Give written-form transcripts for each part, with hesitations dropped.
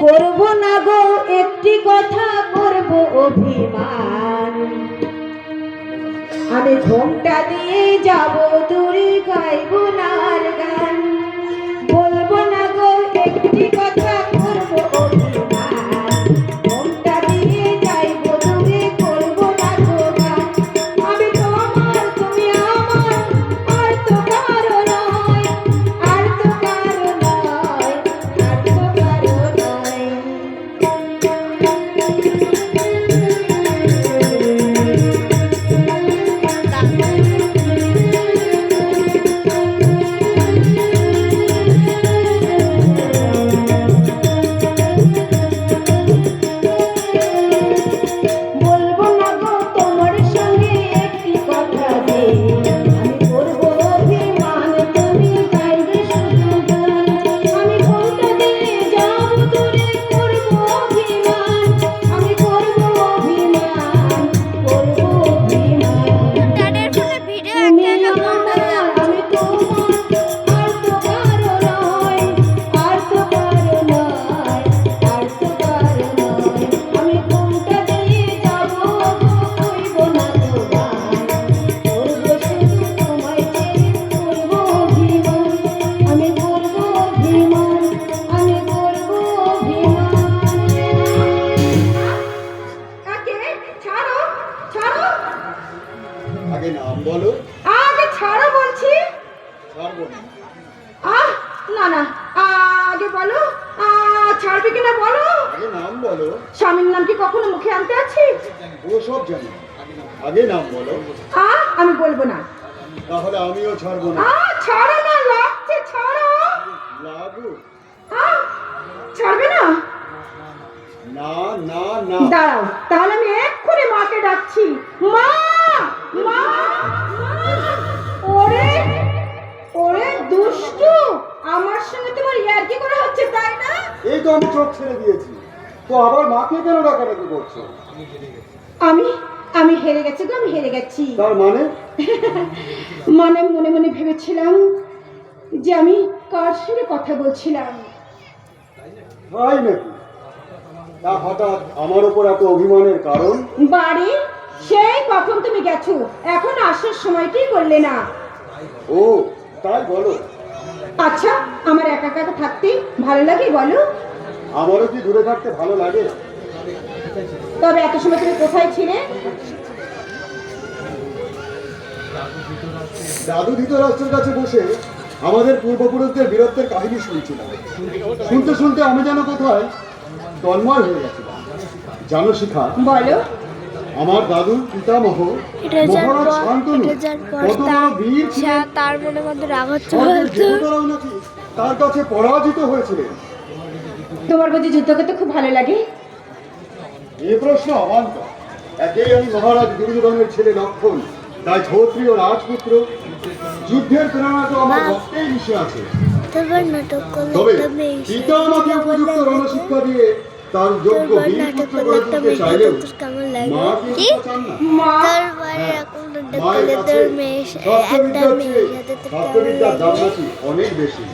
করব না গো একটি কথা করব অভিমান, আমি ঘোমটা দিয়ে যাব দূরে গাইব নার গান। বলবো না গো একটি কথা করব অভিমান, ঘোমটা দিয়ে যাইব দূরে করব না গো গান। আমি তোমার তুমি আমার, আর তো কারো নয়, আর তো কারো নয়, আর তো কারো নয়। আগে নাম বলো। আগে ছাড়ো বলছি। ছাড়বো না। না না, আগে বলো, ছাড়বে কিনা বলো। আগে নাম বলো। স্বামীর নাম কি কখনো মুখে আনতে আছি? ও সব জানি, আগে নাম বলো। আমি বলবো না। তাহলে আমিও ছাড়বো না। ছাড়ো না, লাগছে, ছাড়ো। লাগু। ছাড়বে না? না না না। দাঁড়াও, তাহলে আমি এক্ষুনি মাকে ডাকছি। মা, মা, ওরে ওরে দুষ্টু, আমার সঙ্গে তোমার ইয়ার্কি করা হচ্ছে তাই না? এই তো আমি চোখ ছেড়ে দিয়েছি, তো আবার মাকে কেন ডাকাডাকি করছো? আমি আমি হেরে গেছি গো, আমি হেরে গেছি। তার মানে? মানে মনে মনে ভেবেছিলাম যে আমি কার সঙ্গে কথা বলছিলাম। তাই নাকি? তা হঠাৎ আমার উপর এত অভিমানের কারণ? বাড়ি সেই কখন তুমি গেছো, এখন আসার সময়টাই করলে না। ও তাই বলো। আচ্ছা, আমার একা একা থাকতে ভালো লাগে বলো? আমারও কি দূরে থাকতে ভালো লাগে? তবে এত সময় তুমি কোথায় ছিলে? দাদু ধৃতরাষ্ট্রের কাছে বসে আমাদের পূর্বপুরুষদের বীরত্বের কাহিনী শুনছিলাম। শুনতে শুনতে আমি যেন কোথায় তন্ময় হয়ে গেছিলাম। জানো শিখা, বলো। আমার দাদুর পিতামহ মহারাজ শান্তনু কত বড় বীর ছিলেন, তার মনে মধ্যে রাগ হচ্ছে দেবতারাও নাকি তার কাছে পরাজিত হয়েছিলেন। তোমার বুঝি যুদ্ধ করতে খুব ভালো লাগে? এই প্রশ্ন অবান্তর। একেই আমি মহারাজ দুর্যোধনের ছেলে লক্ষণ, তাই ক্ষত্রিয় রাজপুত্র। যুদ্ধের প্রেরণা তো আমার রক্তেই মিশে আছে। তবে পিতা আমাকে উপযুক্ত রণশিক্ষা দিয়ে তার যোগ্য বীরপুত্র করে তুলতে চাইলেও মা কিন্তু চান না। মায়ের কাছে শাস্ত্রবিদ্যার দাম নাকি অনেক বেশি।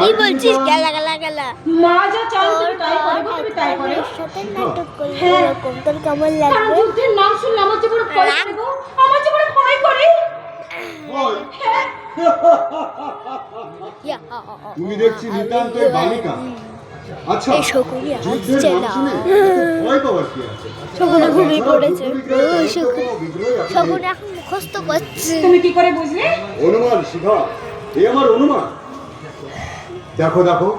কি বলছিস? গেলা গেলা গেলা। মা যা চান তুমি তাই করো, তুমি তাই করো। সাথে নাটক করলে এরকম তোর কেমন লাগবে? যুদ্ধের নাম শুনলে আমার যে বড় ভয় করে গো, আমার যে বড় ভয় করে। তুমি দেখছি নিতান্তই বালিকা। আচ্ছা, এই শকুনি যুদ্ধের আসছে নাম না। শুনে ভয় পাওয়ার কি আছে? শকুনি ঘুমিয়ে পড়েছে। বিদ্রোহী এখন শকুনি এখন মুখস্থ করছে। তুমি কি করে বুঝলে? অনুমান শিখা, এই আমার অনুমান। দেখো দেখো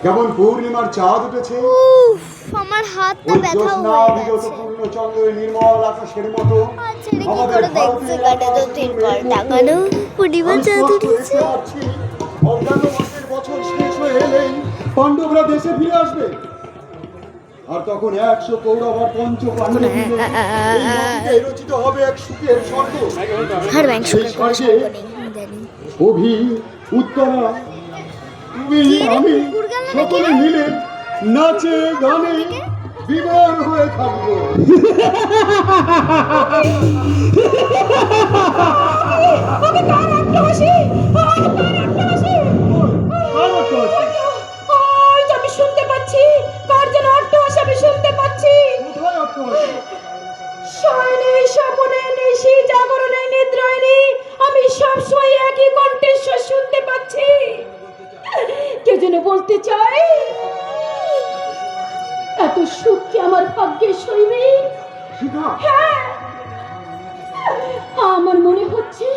কেমন পূর্ণিমার চাঁদ উঠেছে। উফ, আমার হাতটা ব্যথা হয়ে গেছে। পূর্ণ চন্দ্রের নির্মল আকাশের মতো আচ্ছা, কি করে দেখছে কাটে তো 3 ঘন্টা টাকানো পূর্ণিমা চাঁদ উঠেছে। অজ্ঞাত মাসের বছর শেষ হয়ে এলেই পাণ্ডবরা দেশে ফিরে আসবে, আর তখন 100 কৌরব আর 5 পাণ্ডব মিলে এই মাটিতে রচিত হবে এক সুখের স্বর্গ। হর মাংস সেই স্বর্গে অভি, উত্তরা, তুমি, আমি সকলে মিলে নাচে গানে বিভোর হয়ে থাকবো। আমি শুনতে পাচ্ছি সেই জন্য বলতে চাই, এত সুখ কি আমার ভাগ্যে সইবে? শিখা, হ্যাঁ, আমার মনে হচ্ছে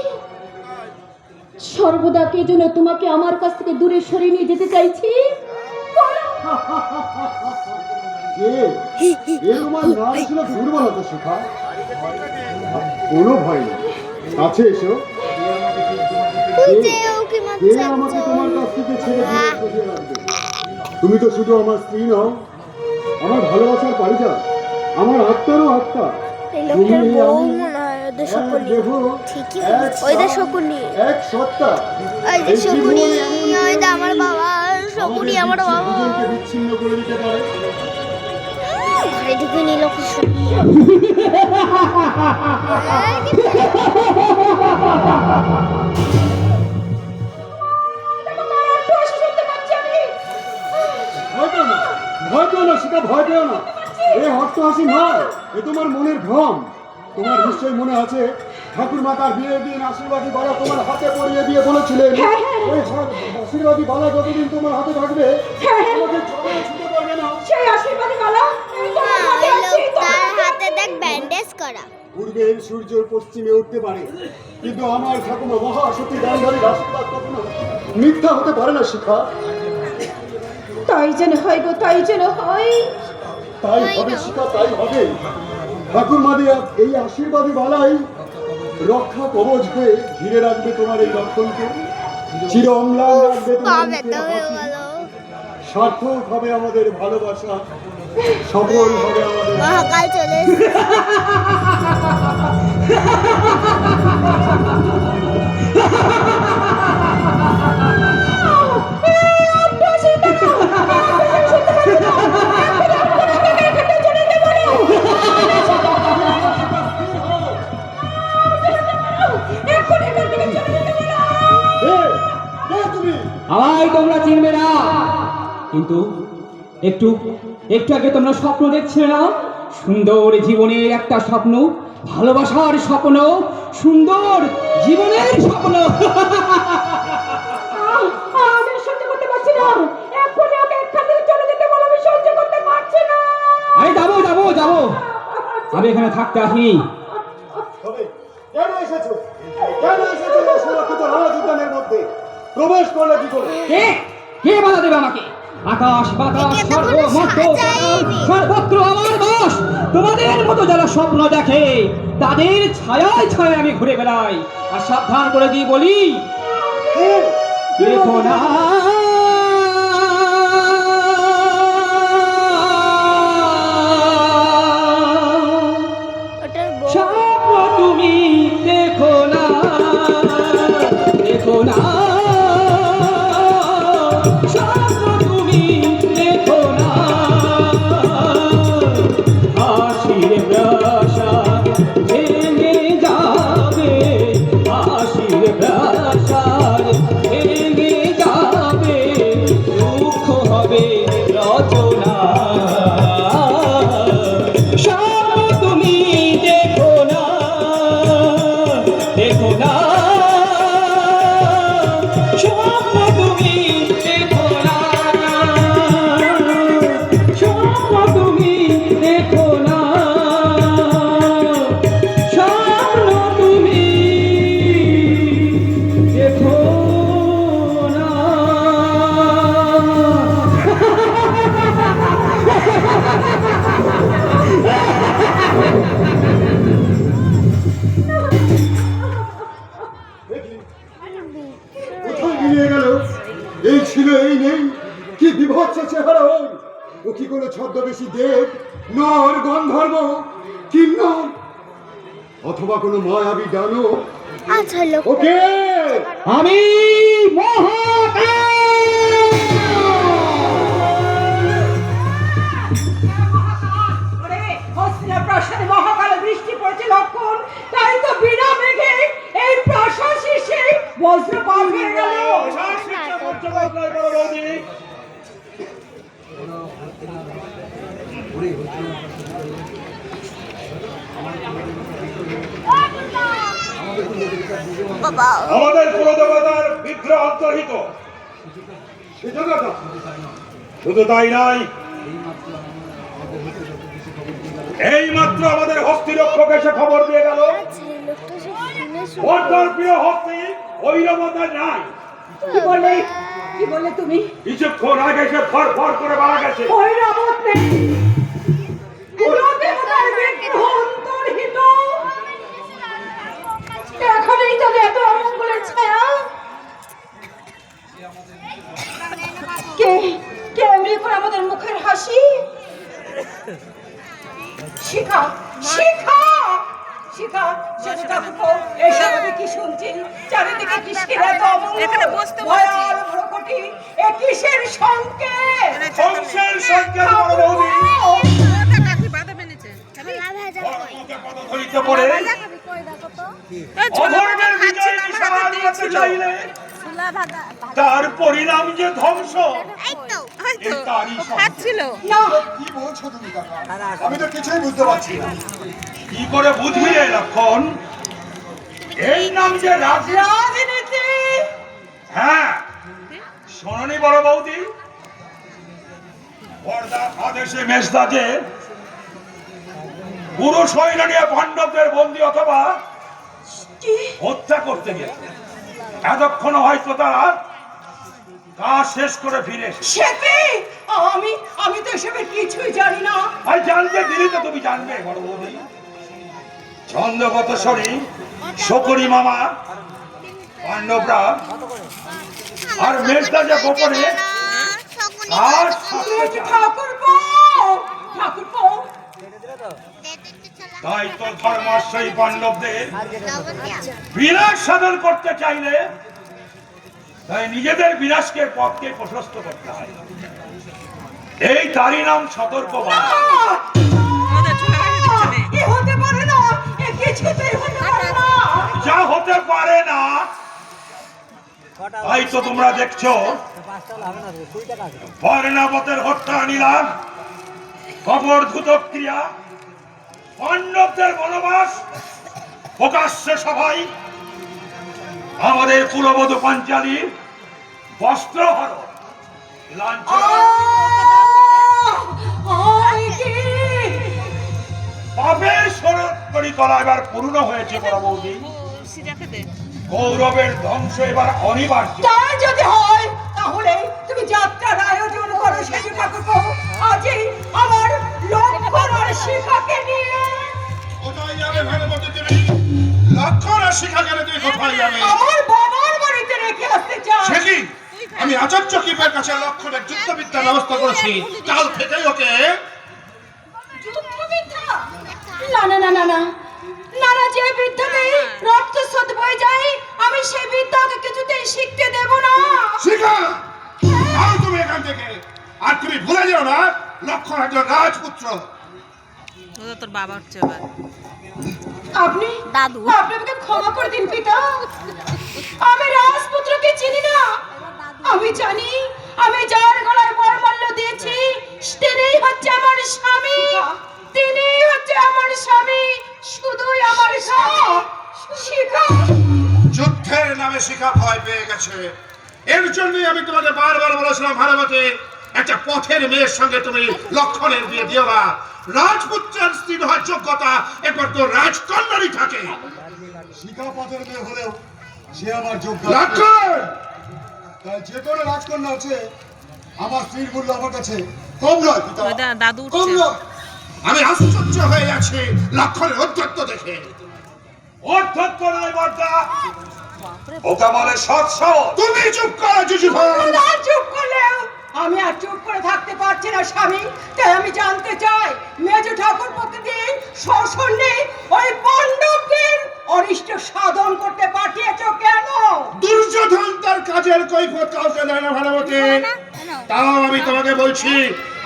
সর্বদা কে যেন তোমাকে আমার কাছ থেকে দূরে সরিয়ে নিয়ে যেতে চাইছি। বলো। এ তোমার নাম ছিল দুর্বলতা শিখা। কোনো ভয় নেই, কাছে এসো। কে আমাকে তোমার কাছ থেকে ছেড়ে দূরে সরিয়ে রাখবে? তুমি তো শুধু আমার স্ত্রী নও, আমার ভালোবাসার পারিজাত, আমার আত্মারও আত্মা। এই তুমি লোকটার বউ আমি, মনে হয় ওদের এক শকুনি। দেহ, ঠিকই এক বলেছে। ওই যে প্রাণ, শকুনি, এক সত্তা। ওই যে এই শকুনি, জীবনে এমন ওই যে কেউ আমার নেই বাবা, শকুনি আমার আমাদের বাবা। দুজনকে বিচ্ছিন্ন করে দিতে পারে। ঘরে ঢুকে নিল কৃষ্ণ। ভয় পেও না, ভয় পেও না সেটা, ভয় পেও না। এ হট্টহাসি নয়, এ তোমার মনের ভ্রম। তোমার নিশ্চয়ই মনে আছে, ঠাকুর মাতার বিয়ের দিন আশীর্বাদী বালা তোমার হাতে পরিয়ে দিয়ে বলেছিলেন, ওই আশীর্বাদী বালা যতদিন তোমার হাতে থাকবে আমাকে জলে ছুতে পারবে না। সেই আশীর্বাদী বালা তোমার হাতে ওই আছে, লোকটার তোমার হাতে দেখ ব্যান্ডেজ করা। পূর্বের সূর্য পশ্চিমে উঠতে পারে, কিন্তু আমার ঠাকুমা মহাসতী গান্ধারীর আশীর্বাদ কখনো মিথ্যা হতে পারে না শিখা। তাই যেন হয় গো, তাই যেন হয়। তাই হবে শিখা, তাই হবে। ঠাকুর মাদিয়া এই আশীর্বাদী বালাই রক্ষা কবচ হয়ে ঘিরে রাখবে তোমার এই লক্ষণকে, চির অম্লান রাখবে তোমার পা মুখের ব্যথা হয়ে হাসি। গেল। সার্থক হবে আমাদের ভালোবাসা, সফল হবে আমাদের। মহাকাল চলে এসেছে। কে? কে তুমি? আমায় তোমরা চিনবে না, কিন্তু একটু একটু আগে তোমরা স্বপ্ন দেখছিলে না? সুন্দর জীবনের একটা স্বপ্ন, ভালোবাসার স্বপ্ন, সুন্দর জীবনের স্বপ্ন। আমি সহ্য করতে পারছি না, এক্ষুনি ওকে এখান থেকে চলে যেতে বলো, আমি সহ্য করতে পারছি না। আমি যাবো যাবো যাবো, আমি এখানে থাকতে আসিনি। তবে কেন এসেছো? কেন এসেছো এই সুরক্ষিত রাজউদ্যানের মধ্যে? প্রবেশ করলে কি করে? কে কে বাধা দেবে আমাকে? আকাশ বাতাস একে তো কোনো সর্বমধ্য সাজাইনি। সর্বত্র আমার বাস। তোমাদের মতো যারা স্বপ্ন দেখে তাদের ছায়ায় ছায়ায় আমি ঘুরে বেড়াই। আর সাবধান করে দিয়ে বলি, কে? দেখো না ওটার বউ। স্বপ্ন তুমি দেখো না, দেখো না স্বপ্ন তুমি দেখো না। হাসির প্রাসাদ ভেঙে যাবে, হাসির প্রাসাদ ভেঙে যাবে, দুঃখ হবে রচনা। স্বপ্ন তুমি দেখো না, দেখো না স্বপ্ন তুমি দেখো না, স্বপ্ন তুমি দেখো না, স্বপ্ন তুমি দেখো না। দেখি, কোথায় মিলিয়ে গেল? এই ছিল এই নেই, কি বিভৎস চেহারা ওর! ও কি কোনো ছদ্মবেশী দেব, নর, গন্ধর্ব, কিন্নর, অথবা কোনো মায়াবী দানব? আচ্ছা লোক ওকে আমি মহাকাল। প্রাসাদে মহাকালে বৃষ্টি পড়েছে লক্ষণ, তাই তো বিনা মেঘে এই প্রাসাদ শীর্ষে বজ্রপাত হয়ে গেল। বাবা। আমাদের কুলদেবতার বিগ্রহ অন্তর্হিত সে জায়গাটা শুধু তাই নয়, এই মাত্র আমাদের হস্তি রক্ষক এসে খবর দিয়ে গেল বর্ধার প্রিয় হস্তি ঐরবতা নাই। কি বলে তুমি? কিছুক্ষণ আগে সে ফর ফর করে মারা গেছে। ওই রবত নেই, পুরো দেবতার বিগ্রহ অন্তর্হিত। এখনই তো এত অমঙ্গলের ছায়া। কে কে এমনি করে আমাদের মুখের হাসি? শিখা শিখা শিখা শিখা এইসব আমি কি শুনছি? চারিদিকে কিসের এত অমঙ্গল? ভয়াল প্রকটি, এ কিসের সংকেত? ধ্বংসের সংকেত বড় বৌদি। পদধূলিতে পড়ে অধর্মের বিজয় নিশানা দিতে চাইলে তার পরিণাম যে ধ্বংস, এই তারই সংকেত। না, কি বলছো তুমি কাকা? আমি তো কিছুই বুঝতে পারছি না। কি করে বুঝবি রে লক্ষণ? এই নাম যে রাজনীতি। হ্যাঁ, শোনি বড় বৌদি, বর্দা আদেশে মেজদাকে পুরো সৈন্য নিয়ে পাণ্ডবদের বন্দী অথবা কি? হত্যা করতে গেছে। এতক্ষণ হয়তো তারা কাজ শেষ করে ফিরে এসেছে। সে কি? আমি আমি তো এসবের কিছুই জানি না। আর জানবে দিলে তো তুমি জানবে বড় বৌদি। ছন্দগত শরী শকুনি মামা পাণ্ডবরা আর মেজদা যে গোপনে আর ঠাকুরপো ঠাকুরপো, তাই তো ধর্মাশ্রয়ী পাণ্ডবদের বিনাশ সাধন করতে চাইলে তাই নিজেদের বিনাশকে পথকে প্রশস্ত করতে হয়। এই তারই নাম সতর্কবাণী। এ হতে পারে না, এ কিছুতেই হতে পারে না। যা হতে পারে না তাই তো তোমরা দেখছো বর্ণাবতের হত্যা নিলাম, কবরধূত ক্রিয়া, পাণ্ডবদের বনবাস, প্রকাশ্যে সবাই আমাদের কুলবধূ পাঞ্চালীর বস্ত্রহরণ, লাঞ্ছনা, পাপের সরকারি কলা এবার পূর্ণ হয়েছে বড় বৌদি। গৌরবের ধ্বংস এবার অনিবার্য। তাই যদি হয় তাহলে তুমি যাত্রার আয়োজন করো সেজু ঠাকুরপো। আজই আমার লক্ষণ আর শিখাকে নিয়ে। কোথায় যাবে ভানুমতি তুমি? লক্ষণ আর শিখা গেলে তুই কোথায় যাবে? আমার বাবার বাড়িতে রেখে আসতে চাই। সে কি? আমি আচার্য কিপের কাছে লক্ষণের যুদ্ধবিদ্যার ব্যবস্থা করেছি। কাল থেকেই ওকে যুদ্ধবিদ্যা? না না না না না না না, যে বিদ্যাতে রক্তস্রোত বয়ে যায় আমি সেই বিদ্যাকে কিছুতেই শিখতে দেব না। শিখা, আর তুমি এখান থেকে। আর তুমি ভুলে যেও না লক্ষণ একজন রাজপুত্র। তোর বাবা হচ্ছে এবার আপনি দাদু। আপনি আমাকে ক্ষমা করে দিন পিতা। আমি রাজপুত্রকে চিনি না। আমি জানি আমি যার গলায় বরমাল্য দিয়েছি তিনিই হচ্ছে আমার স্বামী। তিনিই হচ্ছে আমার স্বামী, শুধুই আমার স্বামী। শিখা, যুদ্ধের নামে শিখা ভয় পেয়ে গেছে। এর জন্যই আমি তোমাকে বারবার বলেছিলাম ভানুমতি, একটা পথের মেয়ের সঙ্গে তুমি লক্ষণের বিয়ে দিও না। রাজপুত্রের স্ত্রী হওয়ার যোগ্যতা একবার তো রাজকন্যারই থাকে। শিখা পথের মেয়ে হলেও সে আমার যোগ্য। লক্ষণ, তাই যে কোনো রাজকন্যা আছে আমার স্ত্রীর মূল্য আমার কাছে কম নয় পিতা, ওই দাদু কম উঠছে। নয়। আমি আশ্চর্য হয়ে যাচ্ছি লক্ষণের অধ্যত্ব দেখে। অর্থত্ব নয় বর্দা, ওকে বলে সৎসহ। তুমি চুপ করো যুযুধর। না চুপ করলেও আমি আর চুপ করে থাকতে পারছি না স্বামী। তাই আমি জানতে চাই মেজো ঠাকুর প্রতিদিন সশরীরে ওই পাণ্ডবদের অনিষ্ট সাধন করতে পাঠিয়েছ কেন? দুর্যোধন তার কাজের কৈফিয়ত কাউকে দেয় না ভানুমতি। তাও আমি তোমাকে বলছি,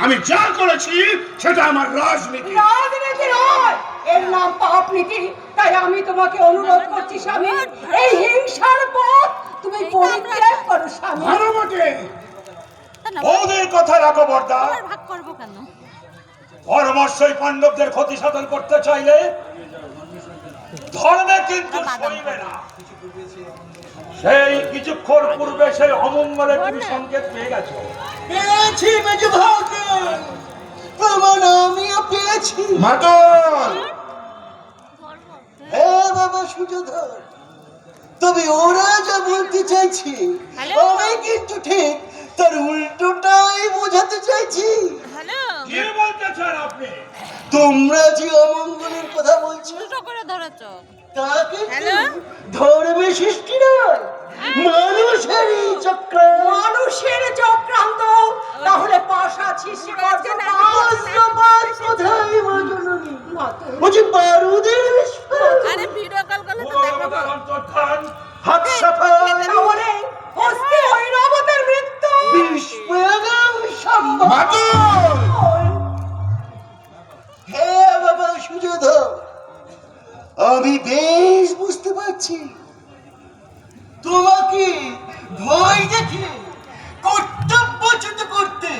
আমি যা করেছি সেটা আমার রাজনীতি। রাজনীতি নয়, এর নাম পাপ নীতি। তাই আমি তোমাকে অনুরোধ করছি স্বামী, এই হিংসার পথ তুমি পরিত্যাগ করো স্বামী। ভানুমতি, বৌদির কথা রাখো বর্দা। ভাগ করবো কেন? ধর্মস্বই পাণ্ডবদের ক্ষতি সাধন করতে চাইলে ধর্মে কিন্তু সইবে না। সেই কিছুক্ষণ পূর্বে সেই অমঙ্গলের তুমি সংকেত পেয়ে গেছো। পেয়েছি মেজো ভাইকে, প্রমাণ আমিও পেয়েছি। মাতল হ্যাঁ বাবা সুযোধর, তবে ওরা যা বলতে চাইছে হ্যালো? আমি কিন্তু ঠিক তার উল্টোটাই বোঝাতে চাইছি। হ্যালো কি বলতে চান আপনি? তোমরা যে অমঙ্গলের কথা বলছো উল্টো করে ধরেছ। তা কিন্তু হ্যালো? ধর্মে সৃষ্টি নয়, মানুষেরই চক্র। মানুষের চক্রান্ত, তাহলে পাশা ছিঁড়ে বজ্রপাত কোথায় মা জননী? ও যে বারুদের বিস্ফোরণ। আরে ভিডিও কল করলে তো দেখো। পুরোহিতের অন্তর্ধান, হাত সাফাই, তাহলে হস্তি ঐরাবতের মৃত্যু। বিস্ফোরণ সম্ভব। মাতল হে বাবা সুযোধর, আমি বেশ বুঝতে পারছি তোমাকে ভয় দেখে কর্তব্যচ্যুত করতে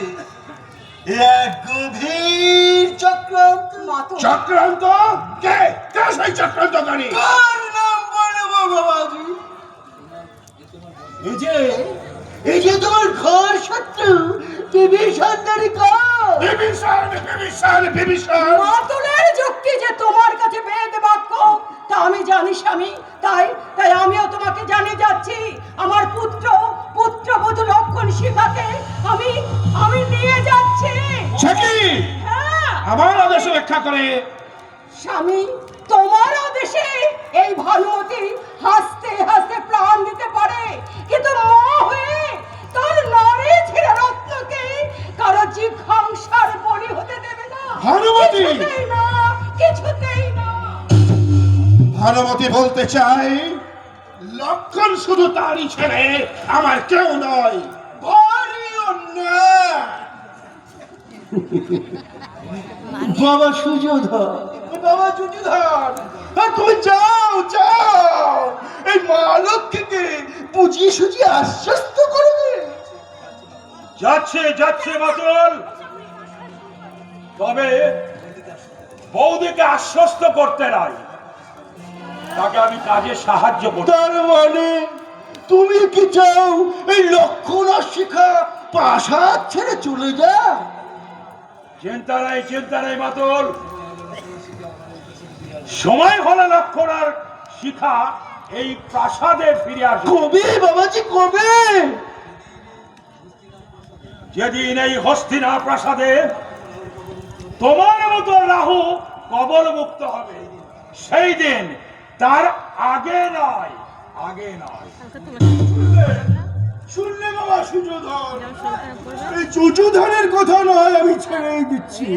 এক গভীর চক্রান্ত। চক্রান্ত কে কে সেই চক্রান্তকারী? কার নাম বলবো বাবাজি? এই যে তোমার ঘর শত্রু বিভীষণের কাজ। বিভীষণ বিভীষণ বিভীষণ মাতুলের যুক্তি যে তোমার কাছে বেদ বাক্য, তা আমি জানি স্বামী। তাই তাই আমিও তোমাকে জানিয়ে যাচ্ছি, আমার পুত্রবধূ লক্ষণ শিখাকে আমি আমি নিয়ে যাচ্ছি। সে কি হ্যাঁ আমার আদেশ রক্ষা করে? স্বামী, তোমার আদেশে এই ভানুমতি হাসতে হাসতে প্রাণ দিতে পারে, কিন্তু মা হয়ে তার নারী ছেড়ে রত্নকে কারো জিঘাংসার বলি হতে দেবে না। ভানুমতি? কিছুতেই না, কিছুতেই না। ভানুমতি বলতে চাই লক্ষণ শুধু তারই ছেলে, আমার কেউ নয়। ভারী অন্যায়। বাবা সুযোধর, বাবা যুধিধর, তুমি যাও যাও, এই মা লক্ষ্মীকে বুঝিয়ে সুঝিয়ে আশ্বস্ত করবে। যাচ্ছে যাচ্ছে মাতুল, তবে বৌদিকে আশ্বস্ত করতে নাই, তাকে আমি কাজে সাহায্য করব। তার মানে তুমি কি চাও এই লক্ষণ আর শিখা প্রাসাদ ছেড়ে চলে যা? চিন্তা নাই মাতুল, সময় হলে লক্ষণ আর শিখা এই প্রাসাদে ফিরে আসবে। কবে বাবাজি কবে? যেদিন এই হস্তিনা প্রাসাদে তোমার মতো রাহু কবল মুক্ত হবে, সেই দিন, তার আগে নয়, আগে নয়। শুনলে বাবা সুযোধর, এই যুযুধনের কথা নয় আমি ছেড়েই দিচ্ছি,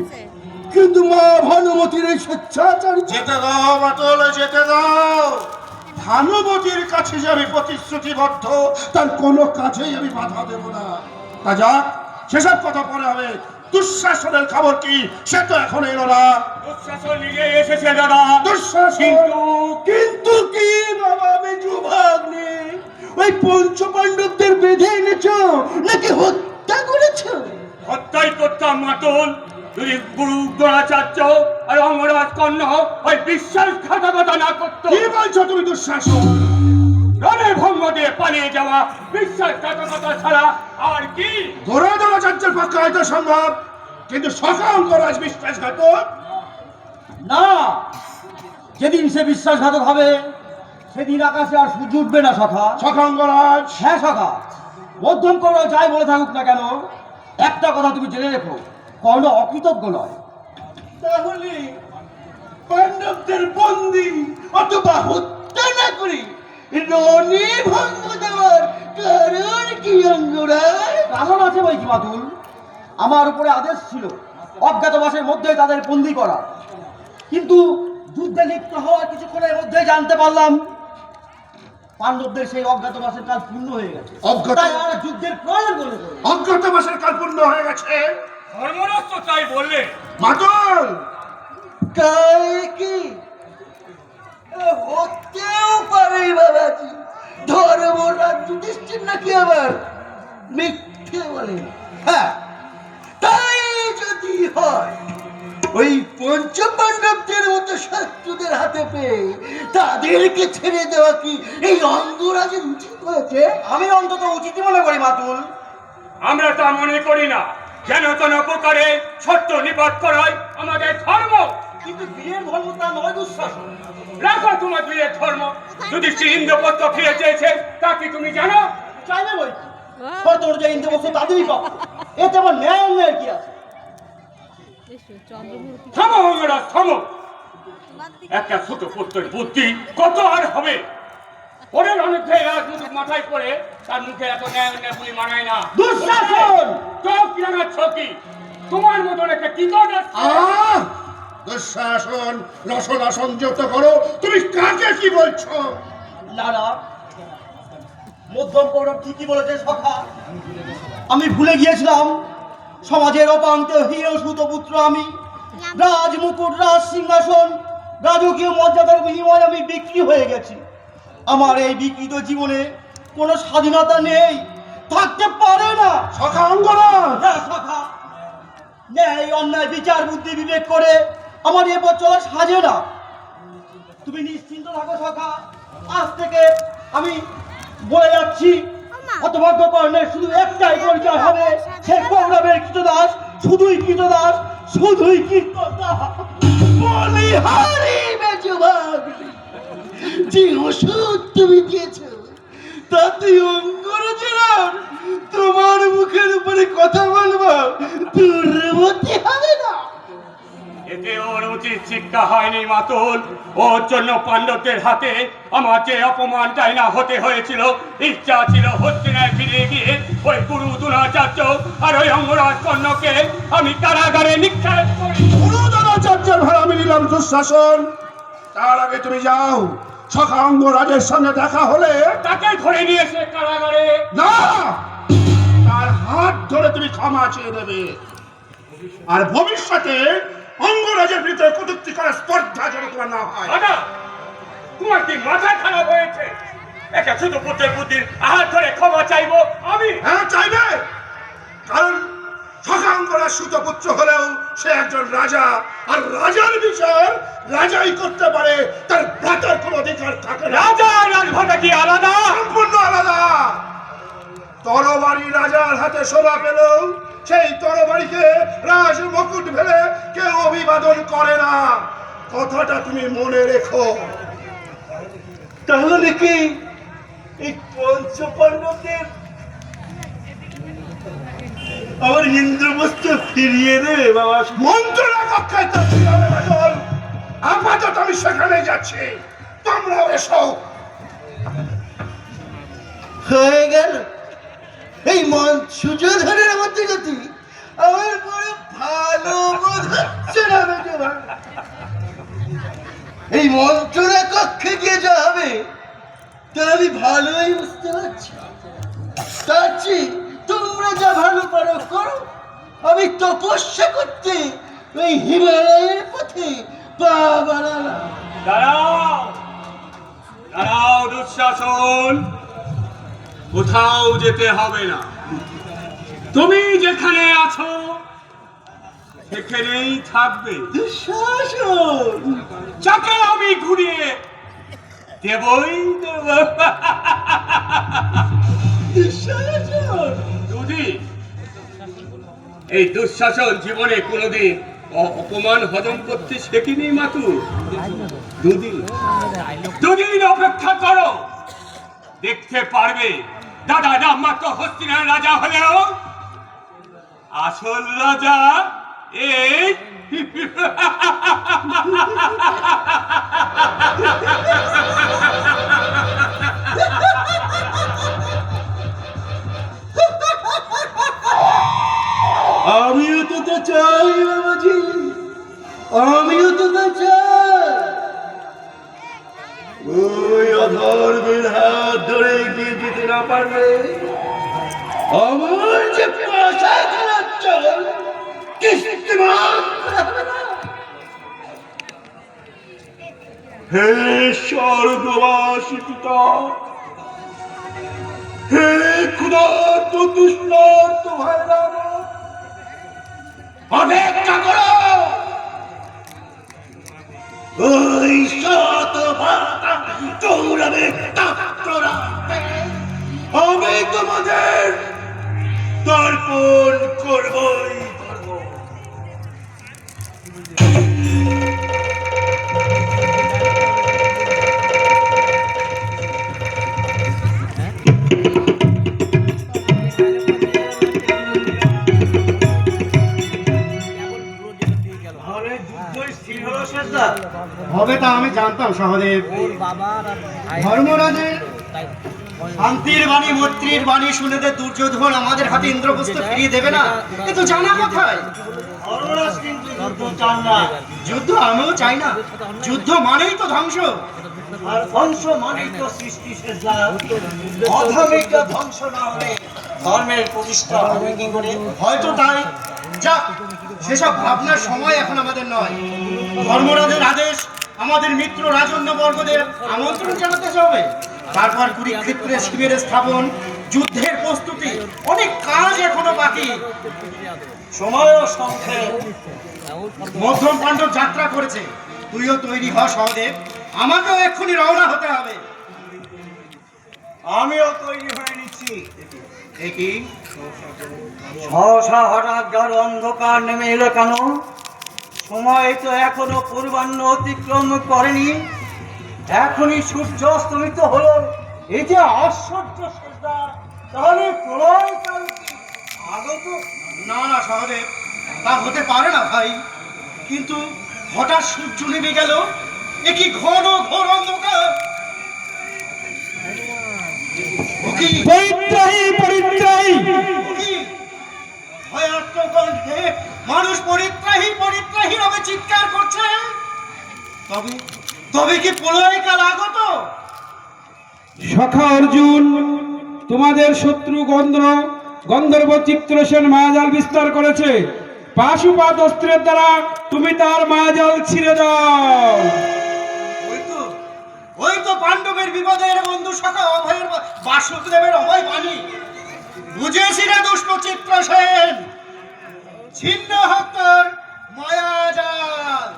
কিন্তু মা ভানুমতির এই স্বেচ্ছাচারী। যেতে দাও মাতল, যেতে দাও। ভানুমতির কাছে যে আমি প্রতিশ্রুতিবদ্ধ, তার কোনো কাজেই আমি বাধা দেব না। তা যাক, সেসব কথা পরে হবে। দুঃশাসনের খবর কি, সে তো এখন এলো না। দুঃশাসন নিজে এসেছে দাদা। দুঃশাসন কিন্তু কি বাবা? আমি যুভাগ্নি ওই পঞ্চপাণ্ডবদের বেঁধে এনেছো নাকি হত্যা করেছো? হত্যাই করতাম মাতুল, যদি গুরু দ্রোণাচার্য আর অঙ্গরাজ কর্ণ ওই বিশ্বাসঘাতকতা না করত। কি বলছো তুমি? দুঃশাসন রণে ভঙ্গ দিয়ে পালিয়ে যাওয়া বিশ্বাসঘাতকতা ছাড়া আর কি? দ্রোণাচার্যের পক্ষে হয়তো সম্ভব, কিন্তু শশাঙ্করাজ বিশ্বাসঘাতক না, যেদিন সে বিশ্বাসঘাতক হবে সেদিন আকাশে আর সূর্য উঠবে না সখা। শশাঙ্করাজ হ্যাঁ সখা, মধ্যম কর্ণ যাই বলে থাকুক না কেন, একটা কথা তুমি জেনে রেখো, কর্ণ অকৃতজ্ঞ নয়। তাহলে পাণ্ডবদের বন্দী অথবা হত্যা না করে রণে ভঙ্গ দেওয়ার কারণ কি অঙ্গরাজ? কারণ আছে বই কি মাতুল, আমার উপরে আদেশ ছিল অজ্ঞাতবাসের মধ্যে তাদের বন্দী করা, কিন্তু যুদ্ধে লিপ্ত হওয়ার কিছুক্ষণের মধ্যে জানতে পারলাম পাণ্ডবদের সেই অজ্ঞাতবাসের কাল পূর্ণ হয়ে গেছে। তাই আর যুদ্ধের প্রয়োজন মনে করে অজ্ঞাতবাসের কাল পূর্ণ হয়ে গেছে। ধর্মরাজ তো তাই বললে। মাতল তাই কি হতেও পারে বাবাজি? ধর্মরাজ যুধিষ্ঠির নাকি আবার মিথ্যে বলে? হ্যাঁ, তাই যদি হয় ওই পঞ্চপাণ্ডবদের মতো শত্রুদের হাতে পেয়ে তাদেরকে ছেড়ে দেওয়া কি এই অঙ্গরাজের উচিত হয়েছে? আমি অন্তত উচিতই মনে করি মাতুল। আমরা তা মনে করি না। যেন তেন প্রকারে সত্য নিপাত করাই আমাদের ধর্ম। কিন্তু বীরের ধর্ম তা নয় দুঃশাসন। রাখো তোমার বীরের ধর্ম। যদি শ্রী ইন্দ্রপত্র ফিরে চেয়েছে তা কি তুমি জানো? চাইবে বই শর্ত অনুযায়ী ইন্দ্রবস্তু তাদেরই পাবো। এতে আবার ন্যায় অন্যায়ের কি আছে? থামো মহারাজ, থামো। একটা ছোট পুত্রের বুদ্ধি কত আর হবে? পরের অনেকে রাজনীতির মাথায় পড়ে তার মুখে এত ন্যায় অন্যায় বলি মানায় না। দুঃশাসন! চোখ লাগাচ্ছ কি? তোমার মতন একটা কি কাজ আছে? দুঃশাসন রসনা সংযত করো। তুমি কাকে কি বলছো? না না, মধ্যম পৌরব ঠিকই বলেছে সখা। আমি ভুলে গিয়েছিলাম সমাজের অপাঙ্ক্ত হিরো সুত পুত্র আমি। রাজ মুকুট, রাজ সিংহাসন, রাজকীয় মর্যাদার বিনিময়ে আমি বিক্রি হয়ে গেছি। আমার এই বিকৃত জীবনে কোনো স্বাধীনতা নেই, থাকতে পারে না। সখা অঙ্গরাজ! হ্যাঁ সখা, ন্যায় অন্যায় বিচার বুদ্ধি বিবেক করে আমার এ পথ চলা সাজে না। তুমি নিশ্চিন্ত থাকো সখা, আজ থেকে আমি বলে যাচ্ছি, হতভাগ্য কর্ণের শুধু একটাই পরিচয় হবে, সে কৌরবের কৃতদাস, শুধুই কৃতদাস, শুধুই কৃতদাস। বলিহারি মেজবাগ, যে ওষুধ তুমি দিয়েছ তাতে অঙ্গরাজের আর তোমার মুখের উপরে কথা বলবো দুর্মতি হবে না। এতে ওর উচিত শিক্ষা হয়নি মাতুল। ওর জন্য পাণ্ডবদের হাতে আমার যে অপমানটাই না হতে হয়েছিল, ইচ্ছা ছিল হস্তিনায় ফিরে গিয়ে ওই গুরু দ্রোণাচার্য আর ওই অঙ্গরাজ কর্ণকে আমি কারাগারে নিক্ষেপ করি। গুরু দ্রোণাচার্যের ভাড়া আমি নিলাম দুঃশাসন। তার আগে তুমি যাও, সখা অঙ্গরাজের সঙ্গে দেখা হলে তাকে ধরে নিয়ে এসে কারাগারে। না, তার হাত ধরে তুমি ক্ষমা চেয়ে দেবে। আর ভবিষ্যতে অঙ্গরাজের ভিতরে কটূক্তি করার স্পর্ধা যেন তোমার না হয়। দাদা, তোমার কি মাথা খারাপ হয়েছে? একটা ছোট পুত্রের বুদ্ধির হাত ধরে ক্ষমা চাইবো আমি? হ্যাঁ চাইবে, কারণ সখা অঙ্গরাজ সুতপুত্র হলেও সে একজন রাজা, আর রাজার বিচার রাজাই করতে পারে, তার ভ্রাতার কোনো অধিকার থাকে না। রাজা আর রাজভাটা কি আলাদা? সম্পূর্ণ আলাদা। তরবারি রাজার হাতে শোভা পেলেও সেই তরবারিকে রাজ মুকুট ভেবে কেউ অভিবাদন করে না, কথাটা তুমি মনে রেখো। তাহলে কি এই পঞ্চপাণ্ডবদের আমার ইন্দ্রবস্ত্র ফিরিয়ে দেবে বাবা? মন্ত্রণা কক্ষায় তো ছিল না বাদল। আপাতত আমি সেখানে যাচ্ছি, তোমরাও এসো। হয়ে গেল এই মন সুযোধনের মধ্যে গতি। আমার বড় ভালো বোধ হচ্ছে না মেজবাগ। এই মন্ত্রণা কক্ষে গিয়ে যা হবে তা আমি ভালোই বুঝতে পারছি। তার চেয়ে তোমরা যা ভালো পারো করো, আমি তপস্যা করতে ওই হিমালয়ের পথে পা বাড়ালাম। দাঁড়াও, দাঁড়াও দুঃশাসন, কোথাও যেতে হবে না। তুমি যেখানে আছো সেখানেই থাকবে। দুঃশাসন, যাকে আমি ঘুরিয়ে দেবই দেব। দুঃশাসন, দুদি, এই দুঃশাসন জীবনে কোনোদিন অপমান হজম করতে শেখেনি মাতু। দুদিন অপেক্ষা করো, দেখতে পারবে দাদা নাম মাত্র হস্তিনার রাজা হলেও আসল রাজা এই। আমিও তো তা চাই বাবাজি, আমিও তো তা চাই। ওই অধর্মের হাত ধরে এগিয়ে যেতে না পারলে আমার যে পাশা খেলার চল কিস্তিমান হবে না। হে স্বর্গবাসী পিতা, হে ক্ষুধার্ত তৃষ্ণার্ত ভাইরা, অপেক্ষা করো। ওই শত ভাতা চৌরাবে তাত্ররাতে আমি তোমাদের তর্পণ করবই করব। হবে তা আমি জানতাম সহদেব। ধর্মরাজের শান্তির বাণী মৈত্রীর বাণী শুনে যে দুর্যোধন আমাদের হাতে ইন্দ্রপ্রস্থ ফিরিয়ে দেবে না, এ তো জানা কোথায়। ধর্মরাজ কিন্তু যুদ্ধ চান না। যুদ্ধ আমিও চাই না। যুদ্ধ মানেই তো ধ্বংস, আর ধ্বংস মানেই তো সৃষ্টি শেষ। অধর্মিকটা ধ্বংস না হলে ধর্মের প্রতিষ্ঠা হবে কি করে? হয়তো তাই। যাক, সেসব ভাবনার সময় এখন আমাদের নয়। ধর্মরাজের আদেশ, আমাদের মিত্র রাজন্য বর্গদের আমন্ত্রণ জানাতে হবে। তারপর কুরুক্ষেত্রে শিবিরের স্থাপন, যুদ্ধের প্রস্তুতি, অনেক কাজ এখনো বাকি। সময়ও সংক্ষেপ। মধ্যম পাণ্ডব যাত্রা করেছে, তুইও তৈরি হ সহদেব। আমাকেও এক্ষুনি রওনা হতে হবে। আমিও তৈরি হয়ে নিচ্ছি। দেখি সহসা হঠাৎ গাঢ় অন্ধকার নেমে এলো কেন? সময় তো এখনো পূর্বাহ্ন অতিক্রম করেনি, এখনই সূর্য অস্তমিত হলো। এই যে আশ্চর্য শ্রদ্ধা, তাহলে প্রলয় কাল কি আগত? না না সহদেব, তা হতে পারে না ভাই। কিন্তু হঠাৎ সূর্য নেমে গেল, এ কি ঘন ঘোর অন্ধকার! পরিত্রাহী পরিত্রাহী কণ্ঠে মানুষ পরিত্রাহী পরিত্রাহী রবে চিৎকার করছে। তবে তবে কি প্রলয়কাল আগত? সখা অর্জুন, তোমাদের শত্রু গন্ধর্ব চিত্রসেন মায়াজাল বিস্তার করেছে। পাশুপাত অস্ত্রের দ্বারা তুমি তার মায়াজাল ছিঁড়ে দাও। ওই তো পাণ্ডবের বিপদের বন্ধু সখা অভয়ের বাসুদেবের অভয় বাণী। বুঝেছি রে দুষ্ট চিত্রসেন, ছিন্ন হত্যার মায়াজাল।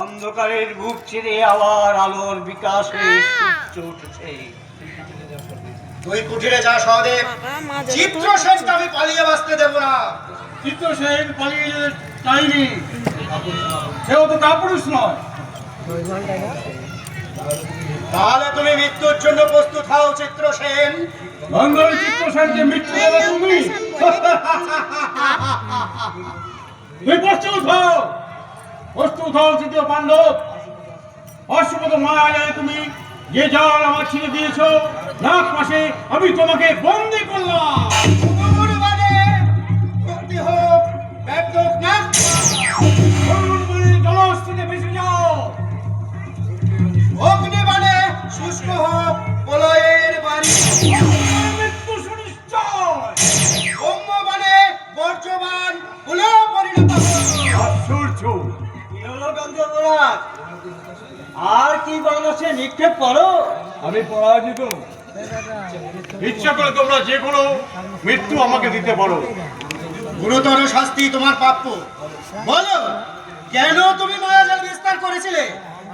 অন্ধকারের বুক ছিঁড়ে আবার আলোর বিকাশে সূর্য উঠেছে। তুই কুঠিরে যা সহদেব, চিত্রসেনকে আমি পালিয়ে বাঁচতে দেব না। চিত্রসেন পালিয়ে চাইনি, সেও তো কাপুরুষ নয়। তাহলে তুমি মৃত্যুর জন্য প্রস্তুত হও চিত্রসেন। গন্ধর্ব চিত্রসেনকে মৃত্যু দেবে তুমি? তুই প্রস্তুত হও, প্রস্তুত হও তৃতীয় পাণ্ডব। অশ্বপথ মায়াজালে তুমি যে জাল আমার ছিঁড়ে দিয়েছ, নাক পাশে আমি তোমাকে বন্দী করলাম। মুক্তি হোক, ব্যর্থ হোক না। জলস্থিতে ভেসে যাও। অগ্নিবাণে শুষ্ক হোক প্রলয়ের বাড়ি। মৃত্যু সুনিশ্চয়। ব্রহ্মবাণে বর্জ্যবান হলেও পরিণত হোক। আশ্চর্য! কি হলো গন্ধর্বরাজ? আর কি বাণ আছে নিক্ষেপ করো। আমি পরাজিত। ইচ্ছা করে তোমরা যে কোনো মৃত্যু আমাকে দিতে পারো। গুরুতর শাস্তি তোমার প্রাপ্য। বলো, কেন তুমি মায়াজাল বিস্তার করেছিলে?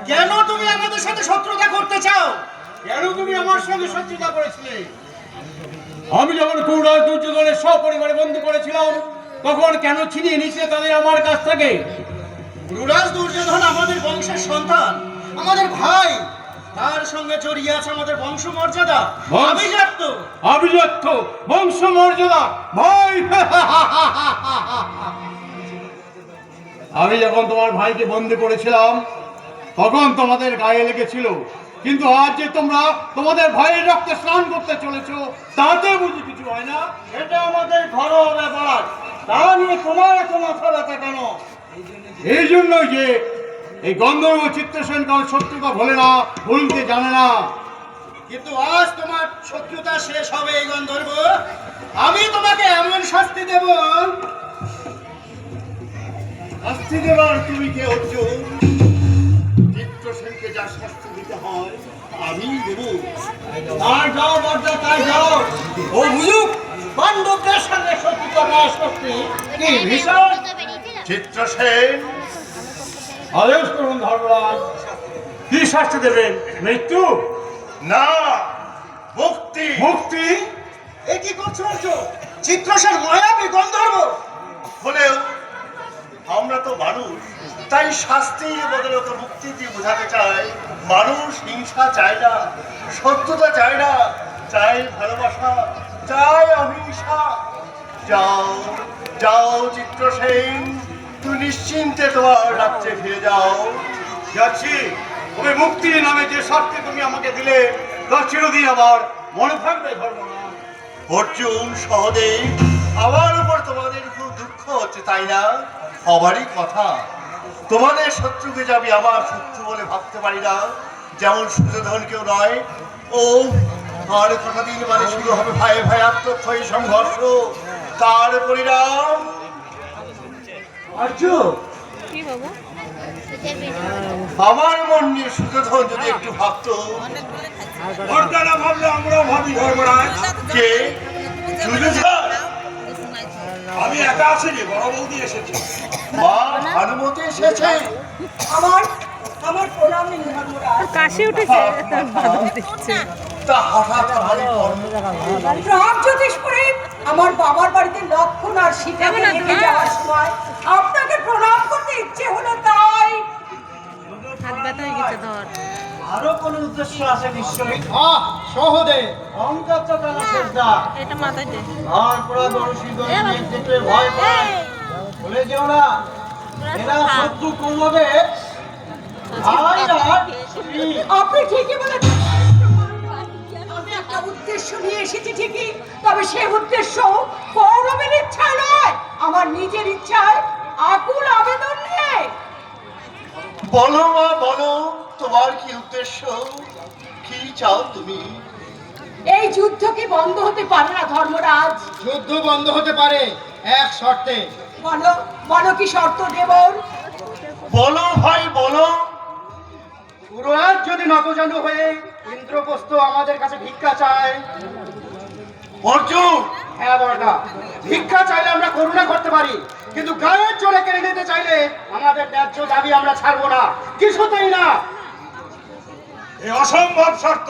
কেন তুমি আমাদের সাথে শত্রুতা করতে চাও? কেন তুমি আমার সঙ্গে শত্রুতা করেছিলে? আমি যখন কৌরব দুর্যোধনের সপরিবারে বন্দী করেছিলাম, তখন কেন ছিনিয়ে নিয়েছিলে তাদের আমার কাছ থেকে? গুরুরাজ দুর্যোধন আমাদের বংশের সন্তান, আমাদের ভাই। তার সঙ্গে জড়িয়ে আছে আমাদের বংশ মর্যাদা। আভিজাত্য বংশ মর্যাদা ভাই। আমি যখন তোমার ভাইকে বন্দী করেছিলাম, তখন তোমাদের গায়ে লেগেছিল, কিন্তু আজ যে তোমরা তোমাদের ভাইয়ের রক্তে স্নান করতে চলেছো, তাতে বুঝি কিছু হয় না? এটা আমাদের ঘরোয়া ব্যাপার, তা নিয়ে তোমার এত মাথা ব্যথা কেন? এই জন্য যে এই গন্ধর্ব চিত্রসেন কারো শত্রুতা ভোলে না, ভুলতে জানে না। কিন্তু আজ তোমার শত্রুতা শেষ হবে এই গন্ধর্ব। আমি তোমাকে এমন শাস্তি দেব। শাস্তি দেবার তুমি কে অর্জুন? চিত্রসেনকে যা শাস্তি দিতে হয় আমি দেব। আর যাও বর্দা, তাই যাও। ও বুঝুক পাণ্ডবদের সঙ্গে শত্রুতা করার শাস্তি কি ভীষণ। চিত্রসেন, আদেশ করুন ধর্মরাজ, কি শাস্তি দেবেন? মৃত্যু? না, মুক্তি। মুক্তি? এ কি করছো অর্জুন? চিত্রসেন মায়াবী গন্ধর্ব। হলেও আমরা তো মানুষ, তাই শাস্তির বদলে তো মুক্তি দিয়ে বোঝাতে চাই। মানুষ হিংসা চায় না, সত্যতা চায় না, চাই ভালোবাসা, চাই অহিংসা। যাও যাও চিত্রসেন, তুমি নিশ্চিন্তে তোমার রাজ্যে ফিরে যাও। যাচ্ছি। তবে মুক্তির নামে যে শাস্তি তুমি আমাকে দিলে তা চিরদিন আমার মনে থাকবে ধর্মরাজ। অর্জুন, সহদেব, আমার উপর তোমাদের খুব দুঃখ হচ্ছে তাই না? হবারই কথা। তোমাদের শত্রুকে যাবি আমার শত্রু বলে ভাবতে পারি না, যেমন সুযোধন কেউ নয়। ও আর কটা দিন মানে শুরু হবে ভাই ভাই আত্মক্ষয়ী সংঘর্ষ, তার পরিণাম। অর্জুন, কি বাবু? আমার মন নিয়ে সুযোধন যদি একটু ভাবতো। ওরটা ভাবলে আমরাও ভাবি ধর্মরাজ। কে? সুযোধন? আমি একা আসিনি, বড় বৌদি এসেছে। মা ভানুমতি এসেছে। আমার প্রণাম নেই ধর্মরাজ। কাশি উঠেছে, বাদল দিচ্ছে। তা হঠাৎ আমারই কর্ম। রামজ্যোতিষপুরে আমার বাবার বাড়িতে লক্ষণ আর সীতাকে না, রেখে না। যাওয়ার সময় আপনাকে প্রণাম করতে ইচ্ছে হলো, তাই। হাত ব্যথা হয়ে গেছে ধর। আরো কোন উদ্দেশ্য আছে নিশ্চয়ই? সহদেব, অহংকার তো কেন শেষদা? এটা মাথায় দে। আর পুরা গণশী দেখলে ভয় পায়। বলে যেও না, এরা শত্রু কৌরবে ভাই আর স্ত্রী। আপনি ঠিকই বলেছেন। আমি একটা উদ্দেশ্য নিয়ে এসেছি ঠিকই, তবে সে উদ্দেশ্য কৌরবের ইচ্ছায় নয়, আমার নিজের ইচ্ছায় আকুল আবেদন নিয়ে। বলো মা বলো, তোমার কি উদ্দেশ্য? কি চাও তুমি? এই যুদ্ধ কি বন্ধ হতে পারে না ধর্মরাজ? যুদ্ধ বন্ধ হতে পারে এক শর্তে। বলো বলো, কি শর্ত দেবর? বলো ভাই বলো। পুরোহিত যদি নতজানু হয়ে ইন্দ্রপ্রস্থ আমাদের কাছে ভিক্ষা চায়। অর্জুন, হ্যাঁ বর্দা, ভিক্ষা চাইলে আমরা করুণা করতে পারি, কিন্তু গায়ের জোরে কেড়ে নিতে চাইলে আমাদের ন্যায্য দাবি আমরা ছাড়বো না, কিছুতেই না। এই অসম্ভব শর্ত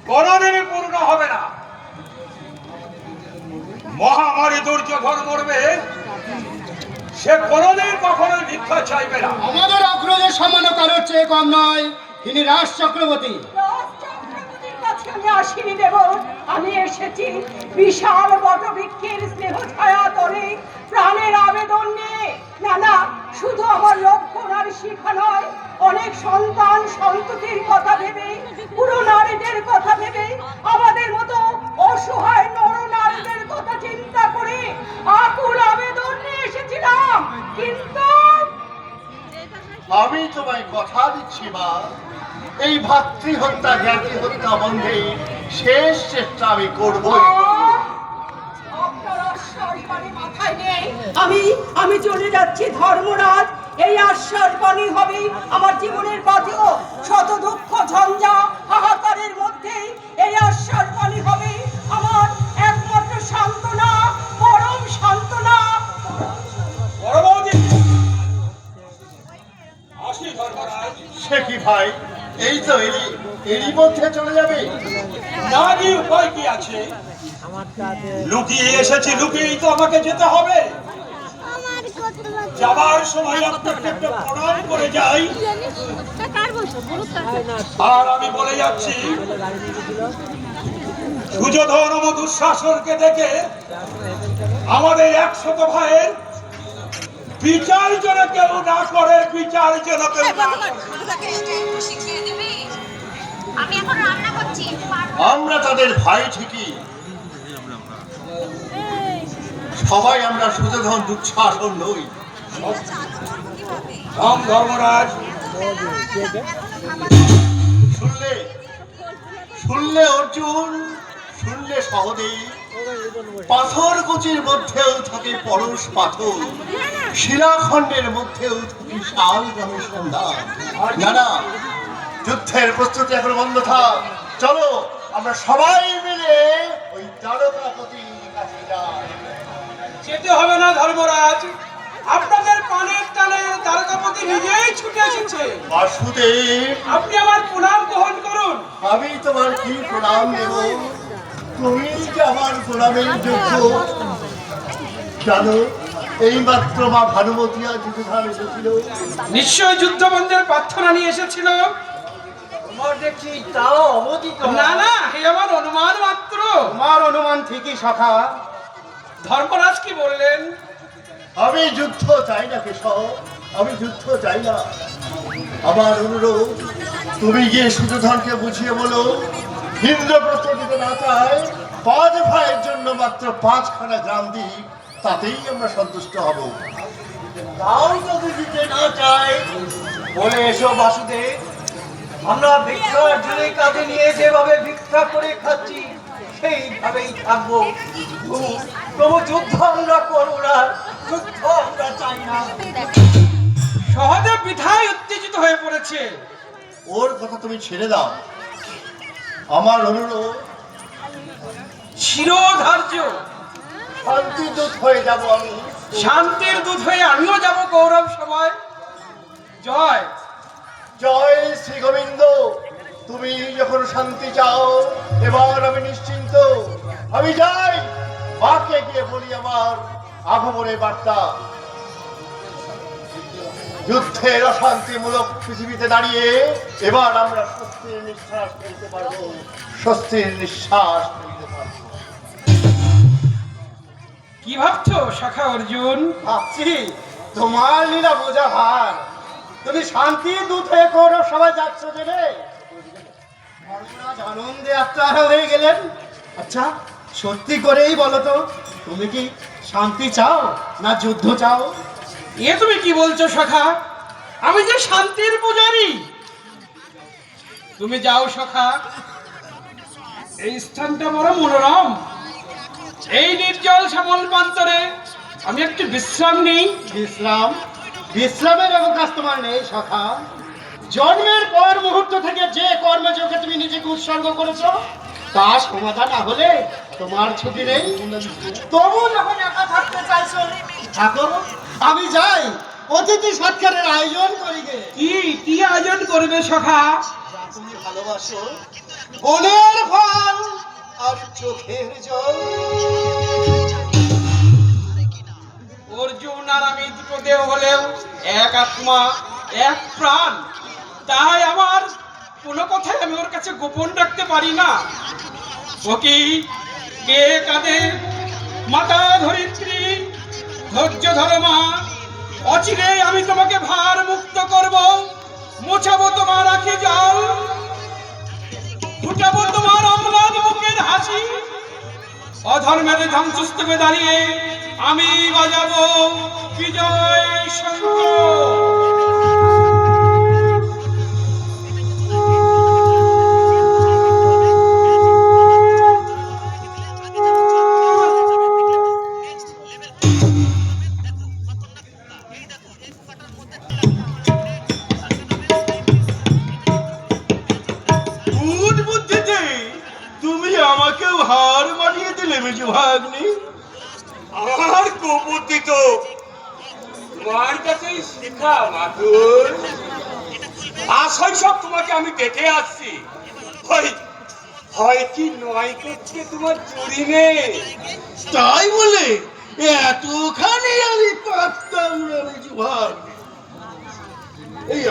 কোনদিনই পূর্ণ হবে না। মহামারী দুর্যোধন মরবে, সে কোনদিন কখনোই ভিক্ষা চাইবে না। আমাদের অগ্রজের সম্মান কারোর চেয়ে কম নয়, তিনি রাজ চক্রবর্তী। চক্রবর্তীর কাছে আমি আসিনি দেবর, আমি এসেছি বিশাল বটবৃক্ষের স্নেহ ছায়া তলে প্রাণের আবেদন নিয়ে। না না, শুধু আমার লক্ষণ আর শিখা নয়, অনেক সন্তান সন্ততির কথা ভেবে, পুরো নারীদের কথা ভেবে, আমাদের মতো অসহায় নর নারীদের কথা চিন্তা করে আকুল আবেদন নিয়ে এসেছিলাম। কিন্তু আমি তোমায় কথা দিচ্ছি মা, এই ভাতৃ হত্যা জ্ঞাতি হত্যা বন্ধে শেষ চেষ্টা আমি করবই। আপনার আশ্বাস বাণী মাথায় নেই। আমি চলে যাচ্ছি ধর্মরাজ। এই আশ্বাস বাণী হবে আমার জীবনের বাঁধেও শত দুঃখ ঝঞ্ঝা হাহাকারের মধ্যেই এই আশ্বাস বাণী হবে আমার একমাত্র সান্ত্বনা, পরম সান্ত্বনা। বড় বৌদি আসি ধর্মরাজ। সে কি ভাই, এই তো এরই মধ্যে চলে যাবে? না গিয়ে উপায় কি আছে? লুকিয়ে এসেছি, লুকিয়েই তো আমাকে যেতে হবে। যাবার সময় আপনাকে একটা প্রণাম করে যাই। আর আমি বলে যাচ্ছি, সুযোধন ও দুঃশাসনকে দেখে আমাদের 100 ভাইয়ের বিচার যেন কেউ না করে, বিচার যেন কেউ না করে। আমরা তাদের ভাই ঠিকই, সবাই আমরা সুযোধন দুঃশাসন নই। রাম ধর্মরাজ, শুনলে শুনলে অর্জুন, শুনলে সহদেব, পাথর কুচির মধ্যেও থাকে পরশ পাথর, শিলাখণ্ডের মধ্যেও থাকে শাল গ্রামের সন্ধান। না না, যুদ্ধের প্রস্তুতি এখন বন্ধ থাক। চলো আমরা সবাই মিলে ওই তারকাপতির কাছে যাই। যেতে হবে না ধর্মরাজ, আপনাদের পানের টানে দ্বারকাপতি নিজেই ছুটে এসেছে। বাসুদেব, আপনি আমার প্রণাম গ্রহণ করুন। আমি তোমার কি প্রণাম দেব? তুমি যে আমার প্রণামের যোগ্য। জানো, এই মাত্র মা ভানুমতিয়া যুদ্ধধান এসেছিল। নিশ্চয় যুদ্ধ বন্ধের প্রার্থনা নিয়ে এসেছিল। তোমার দেখছি তাও অবদিত না না, হে আমার অনুমান মাত্র। তোমার অনুমান ঠিকই সখা। ধর্মরাজ কি বললেন? আমি যুদ্ধ চাই না কেশব, আমি যুদ্ধ চাই না। আমার অনুরোধ, তুমি গিয়ে সুযোধনকে বুঝিয়ে বলো ইন্দ্রপ্রস্থ দিতে না চায়, 5 ভাইয়ের জন্য মাত্র 5খানা গ্রাম দিই, তাতেই আমরা সন্তুষ্ট হব। তাও যদি দিতে না চাই বলে এসো বাসুদেব। আমরা ভিক্ষার ঝুলি কাঁধে নিয়ে যেভাবে ভিক্ষা করে খাচ্ছি সেইভাবেই থাকবো। তবু যুদ্ধ আমরা করবো না, যুদ্ধ আমরা চাই না। সহদেব বিধায় উত্তেজিত হয়ে পড়েছে। ওর কথা তুমি ছেড়ে দাও। আমার অনুরোধ, শিরোধার্য শান্তিদূত হয়ে যাব আমি। শান্তির দূত হয়ে আমিও যাব গৌরব সভায়। জয় জয় শ্রী গোবিন্দ। তুমি যখন শান্তি চাও, এবার আমি নিশ্চিন্ত। আমি যাই, মাকে গিয়ে বলি আমার আগমনের বার্তা। যুদ্ধের অশান্তিমূলক পৃথিবীতে দাঁড়িয়ে এবার আমরা স্বস্তির নিঃশ্বাস ফেলতে পারবো, স্বস্তির নিঃশ্বাস ফেলতে পারবো। কি ভাবছো শাখা অর্জুন? ভাবছি তোমার লীলা বোঝা ভার। তুমি শান্তির দূত হয়ে কৌরব সবাই যাচ্ছ যে রে। ধর্মরাজ আনন্দে আত্মহারা হয়ে গেলেন। আচ্ছা সত্যি করেই বলো তো, তুমি কি শান্তি চাও না যুদ্ধ চাও? এ তুমি কি বলছো সখা? আমি যে শান্তির পূজারী। তুমি যাও সখা, এই স্থানটা বড় মনোরম। এই নির্জল শ্যামল প্রান্তরে আমি একটু বিশ্রাম নিই। বিশ্রাম? বিশ্রামের অবকাশ তোমার নেই সখা। জন্মের পর মুহূর্ত থেকে যে কর্মযোগে তুমি নিজেকে উৎসর্গ করেছো তা সমাধান না হলে তোমার ছুটি নেই। তবু যখন একা থাকতে চাইছো থাকো, আমি যাই অতিথি সৎকারের আয়োজন করি গে। কি আয়োজন করবে সখা? যা তুমি ভালোবাসো, বনের ফল আর চোখের জল। অর্জুন আর আমি দুটো দেহ হলেও এক আত্মা, এক প্রাণ। তাই আমার কোনো কথাই আমি ওর কাছে গোপন রাখতে পারি না। ও কি কে কাঁদে মাতা ধরিত্রী, ধৈর্য ধরো মা। অচিরে আমি তোমাকে ভার মুক্ত করব, মোছাবো তোমার আঁখি জল, ফুটাবো তোমার অম্লান মুখের হাসি। অধর্মের ধ্বংসস্তূপে দাঁড়িয়ে আমি বাজাবো বিজয় শঙ্খ। তুমি আমাকেও হার মানিয়ে দিলে মেজু ভাগ্নি। আমার কুবুদ্ধি তো তোমার কাছেই শিখা মাধুর। আশাই সব তোমাকে আমি দেখে আসছি। হয় কি নয় করছে তোমার চুরি নেই। তাই বলে এতখানি আমি পারতাম না মেজু ভাগ্নি। এই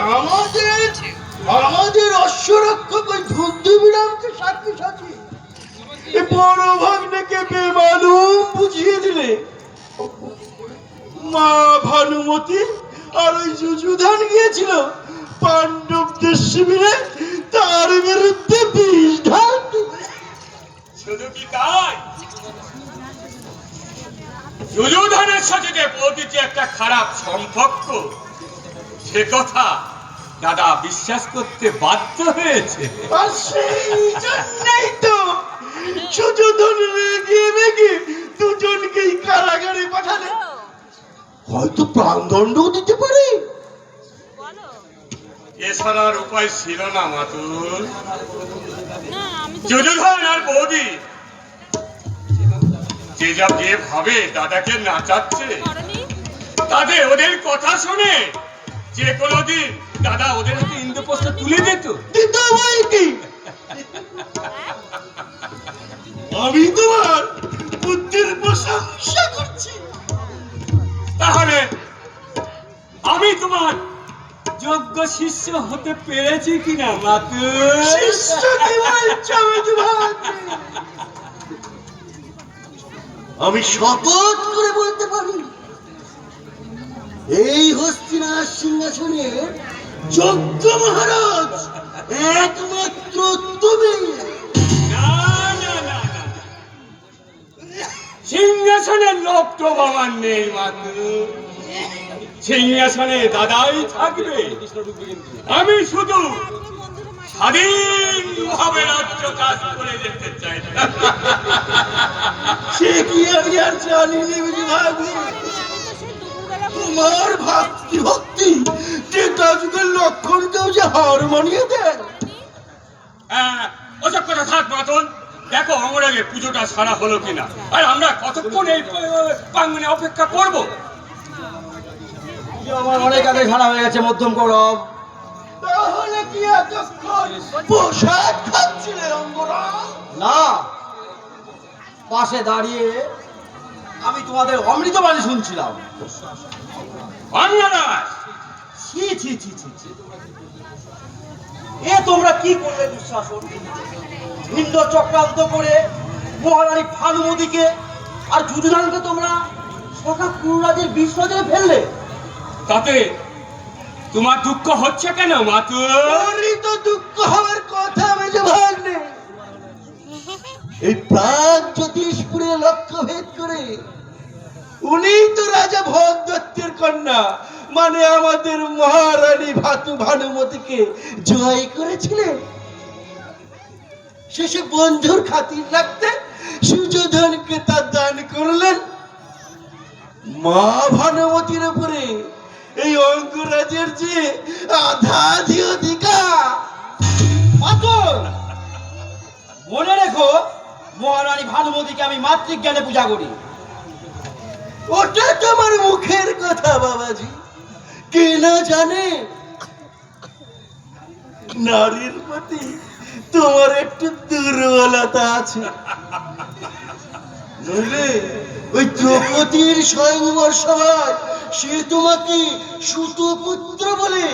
আমাদের অশ্বরক্ষক ওই ধুন্দুবিরামকে সাক্ষী সাথী বড় ভাগ্নেকে বেমালুম বুঝিয়ে দিলে। মা ভানুমতি আর ওই যুযুধান গিয়েছিল পাণ্ডবদের শিবিরে তার বিরুদ্ধে বিষ ঢালতে। শুধু কি তাই, দুর্যোধনের সাথে যে পৌঁছেছে একটা খারাপ সম্পর্ক, সে কথা দাদা বিশ্বাস করতে বাধ্য হয়েছে। আর সেই জন্যই তো সুযোধন রেগে দুজনকেই কারাগারে পাঠালে। হয়তো প্রাণদণ্ডও দিতে পারে। এছাড়ার উপায় ছিল না মাতুল। দুর্যোধন আর বৌদি যেভাবে দাদাকে নাচাচ্ছে, তাদের ওদের কথা শুনে যে কোনোদিন দাদা ওদের হাতে ইন্দ্রপ্রস্থ তুলে দিত। দিতে হয় কি? আমি তোমার বুদ্ধির প্রশংসা করছি। তাহলে আমি তোমার যোগ্য শিষ্য হতে পেরেছি কিনা মাতু? শিষ্য কি বলছো? আমি শপথ করে বলতে পারি, এই হস্তিনার সিংহাসনের যোগ্য মহারাজ একমাত্র তুমি। না না না না, সিংহাসনের লোক তো বাবার নেই মাতু, সিংহাসনে দাদাই থাকবে। আমি শুধু স্বাধীনভাবে রাজ্য কাজ করে যেতে চাই। সে কি আমি আর জানিনি বুঝি? তোমার ভক্তি টেকা যুগের লক্ষণকেও যে হার মানিয়ে দেন। ওসব কথা থাক মাতন, দেখো অঙ্গরাগে পুজোটা সারা হলো কিনা, আর আমরা কতক্ষণ এই প্রাঙ্গণে অপেক্ষা করব? আমার অনেক আগে ছাড়া হয়ে গেছে মধ্যম কৌরব। তাহলে কি এতক্ষণ প্রসাদ খাচ্ছিলে অঙ্গরাজ? না, পাশে দাঁড়িয়ে আমি তোমাদের অমৃতবাণী শুনছিলাম। অঙ্গরাজ, ছি ছি ছি ছি ছি, এ তোমরা কি করলে দুঃশাসন? ভিন্ন চক্রান্ত করে মহারানী ভানুমতিকে আর যুযুধানকে তোমরা সখা কুরুরাজের বিশ্বজনে ফেললে। তাতে তোমার দুঃখ হচ্ছে কেন মাতু? ওরই তো দুঃখ হওয়ার কথা আমি যে ভাগ্নে। এই প্রাণ জ্যোতিষপুরে লক্ষ্য ভেদ করে উনি তো রাজা ভগদত্তের কন্যা, মানে আমাদের মহারানী ভানুমতিকে জয় করেছিলেন। শেষে বন্ধুর খাতির রাখতে সুযোধনকে তার দান করলেন। মা ভানুমতির উপরে এই অঙ্গরাজের যে আধাধি অধিকার। মনে রেখো, মহারানী ভানুমতিকে আমি মাতৃজ্ঞানে পূজা করি। ওটা তোমার মুখের কথা বাবাজি, কে না জানে নারীর প্রতি তোমার একটু দুর্বলতা আছে। নইলে ওই দ্রৌপদীর স্বয়ংবর সভায় সে তোমাকে সুতপুত্র বলে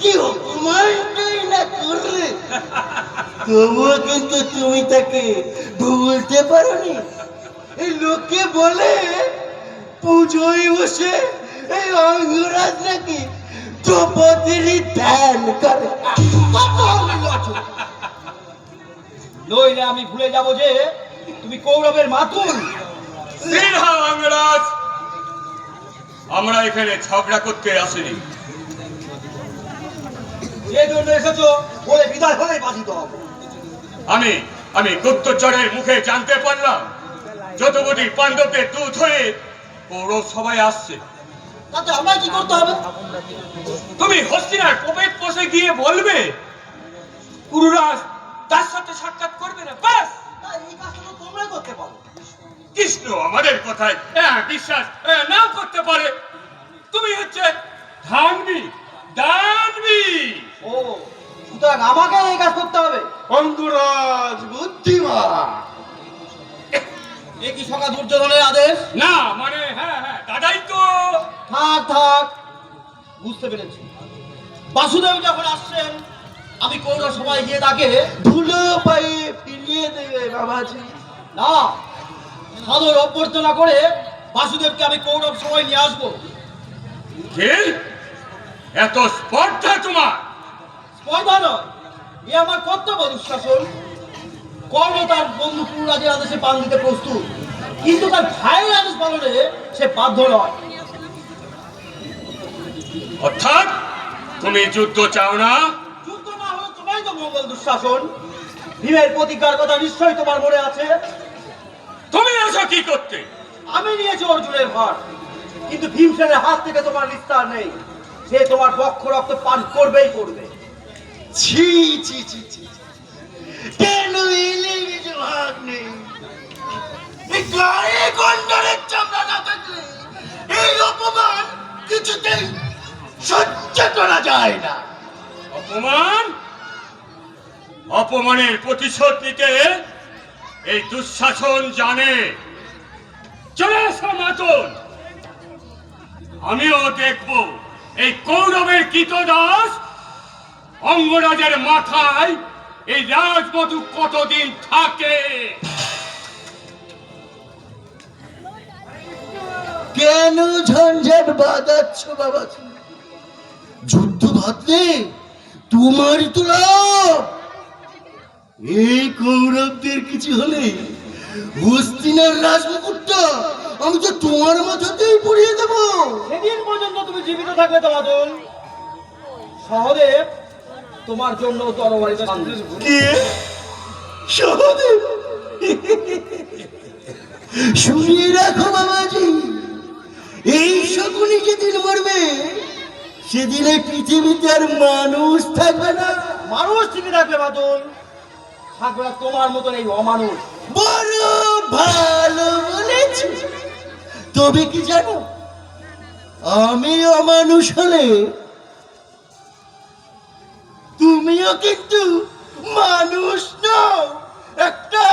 কি অপমানটাই না করলে, তবুও কিন্তু তুমি তাকে ভুলতে পারোনি। এই লোকে বলে পুজোয় বসে এই অঙ্গরাজ নাকি দ্রৌপদীরই ধ্যান করে। নইলে আমি ভুলে যাব যে তুমি কৌরবের মাতুল। অঙ্গরাজ, আমরা এখানে ঝগড়া করতে আসিনি। যে জন্য এসেছো বলে বিদায় হলেই বাধিত হবে। আমি গুপ্তচরের মুখে জানতে পারলাম যতবধি পাণ্ডবদের দুধ হয়ে কৌরব সবাই আসছে। তাতে আমরা কি করতে হবে? তুমি হস্তিনার প্রবেশ পথে গিয়ে বলবে কুরুরাজ তার সাথে সাক্ষাৎ করবে না, ব্যাস। এই কাজটা তো তোমরাই করতে পারো। কৃষ্ণ আমাদের কথায় বিশ্বাস নাও করতে পারে। তুমি হচ্ছে দানবী। ও, সুতরাং আমাকে এই কাজ করতে হবে? অঙ্গরাজ বুদ্ধিমান। এ কি সখা দুর্যোধনের আদেশ? না, মানে হ্যাঁ দাদাই তো। থাক থাক, বুঝতে পেরেছি। বাসুদেব যখন আসছেন আমি কৌরব সবাই গিয়ে তাকে ধুলো পায়ে ফিরিয়ে দেবে বাবাজি। না, সাদর অভ্যর্থনা করে বাসুদেবকে আমি কৌরব সবাই নিয়ে আসবো। কে? এত স্পর্ধা তোমার? স্পর্ধা নয়, এ আমার কর্তব্য দুঃশাসন। কর্ণ তার বন্ধু কুরুরাজের আদেশে পান দিতে প্রস্তুত, কিন্তু তার ভাইয়ের আদেশ পালনে সে বাধ্য নয়। অর্থাৎ তুমি যুদ্ধ চাও না? যুদ্ধ না হলে তোমাই তো মঙ্গল দুঃশাসন। ভীমের প্রতিজ্ঞার কথা নিশ্চয়ই তোমার মনে আছে। তুমি আছো কি করতে? আমি নিয়েছি অর্জুনের ভার, কিন্তু ভীমসেনের হাত থেকে তোমার নিস্তার নেই। সে তোমার বক্ষ রক্ত পান করবেই করবে। ছি ছি ছি ছি, কেন এলে কিছু ভাগ নেই? এই গায়ে গন্ডারের চামড়া না থাকলে এই অপমান কিছুতেই সহ্য করা যায় না। অপমান, অপমানের প্রতিশোধ নিতে এই দুঃশাসন জানে। চলে আসো মাতন, আমিও দেখব এই কৌরবের কৃতদাস অঙ্গরাজের মাথায় এই রাজবধূ কতদিন থাকে। কেন ঝঞ্ঝাট বাঁধাচ্ছ বাবা? যুদ্ধ বাঁধলে তোমারই তো লাভ। এই কৌরবদের কিছু হলে হস্তিনার রাজমুকুটটা আমি তো তোমার মাথাতেই পরিয়ে দেব। সেদিন পর্যন্ত তুমি জীবিত থাকবে তো মদন। সহদেব তোমার জন্য তরবারি টানবে। কে? সহদেব? শুনিয়ে রাখো বাবাজি, এই শকুনি যেদিন মরবে সেদিনে পৃথিবীতে আর মানুষ থাকবে না। মানুষ ঠিকই থাকবে মদন, থাকবে না তোমার মতন এই অমানুষ। বড় ভালো বলেছি। তবে কি জানো, আমি অমানুষ হলে তুমিও কিন্তু মানুষ নও, একটা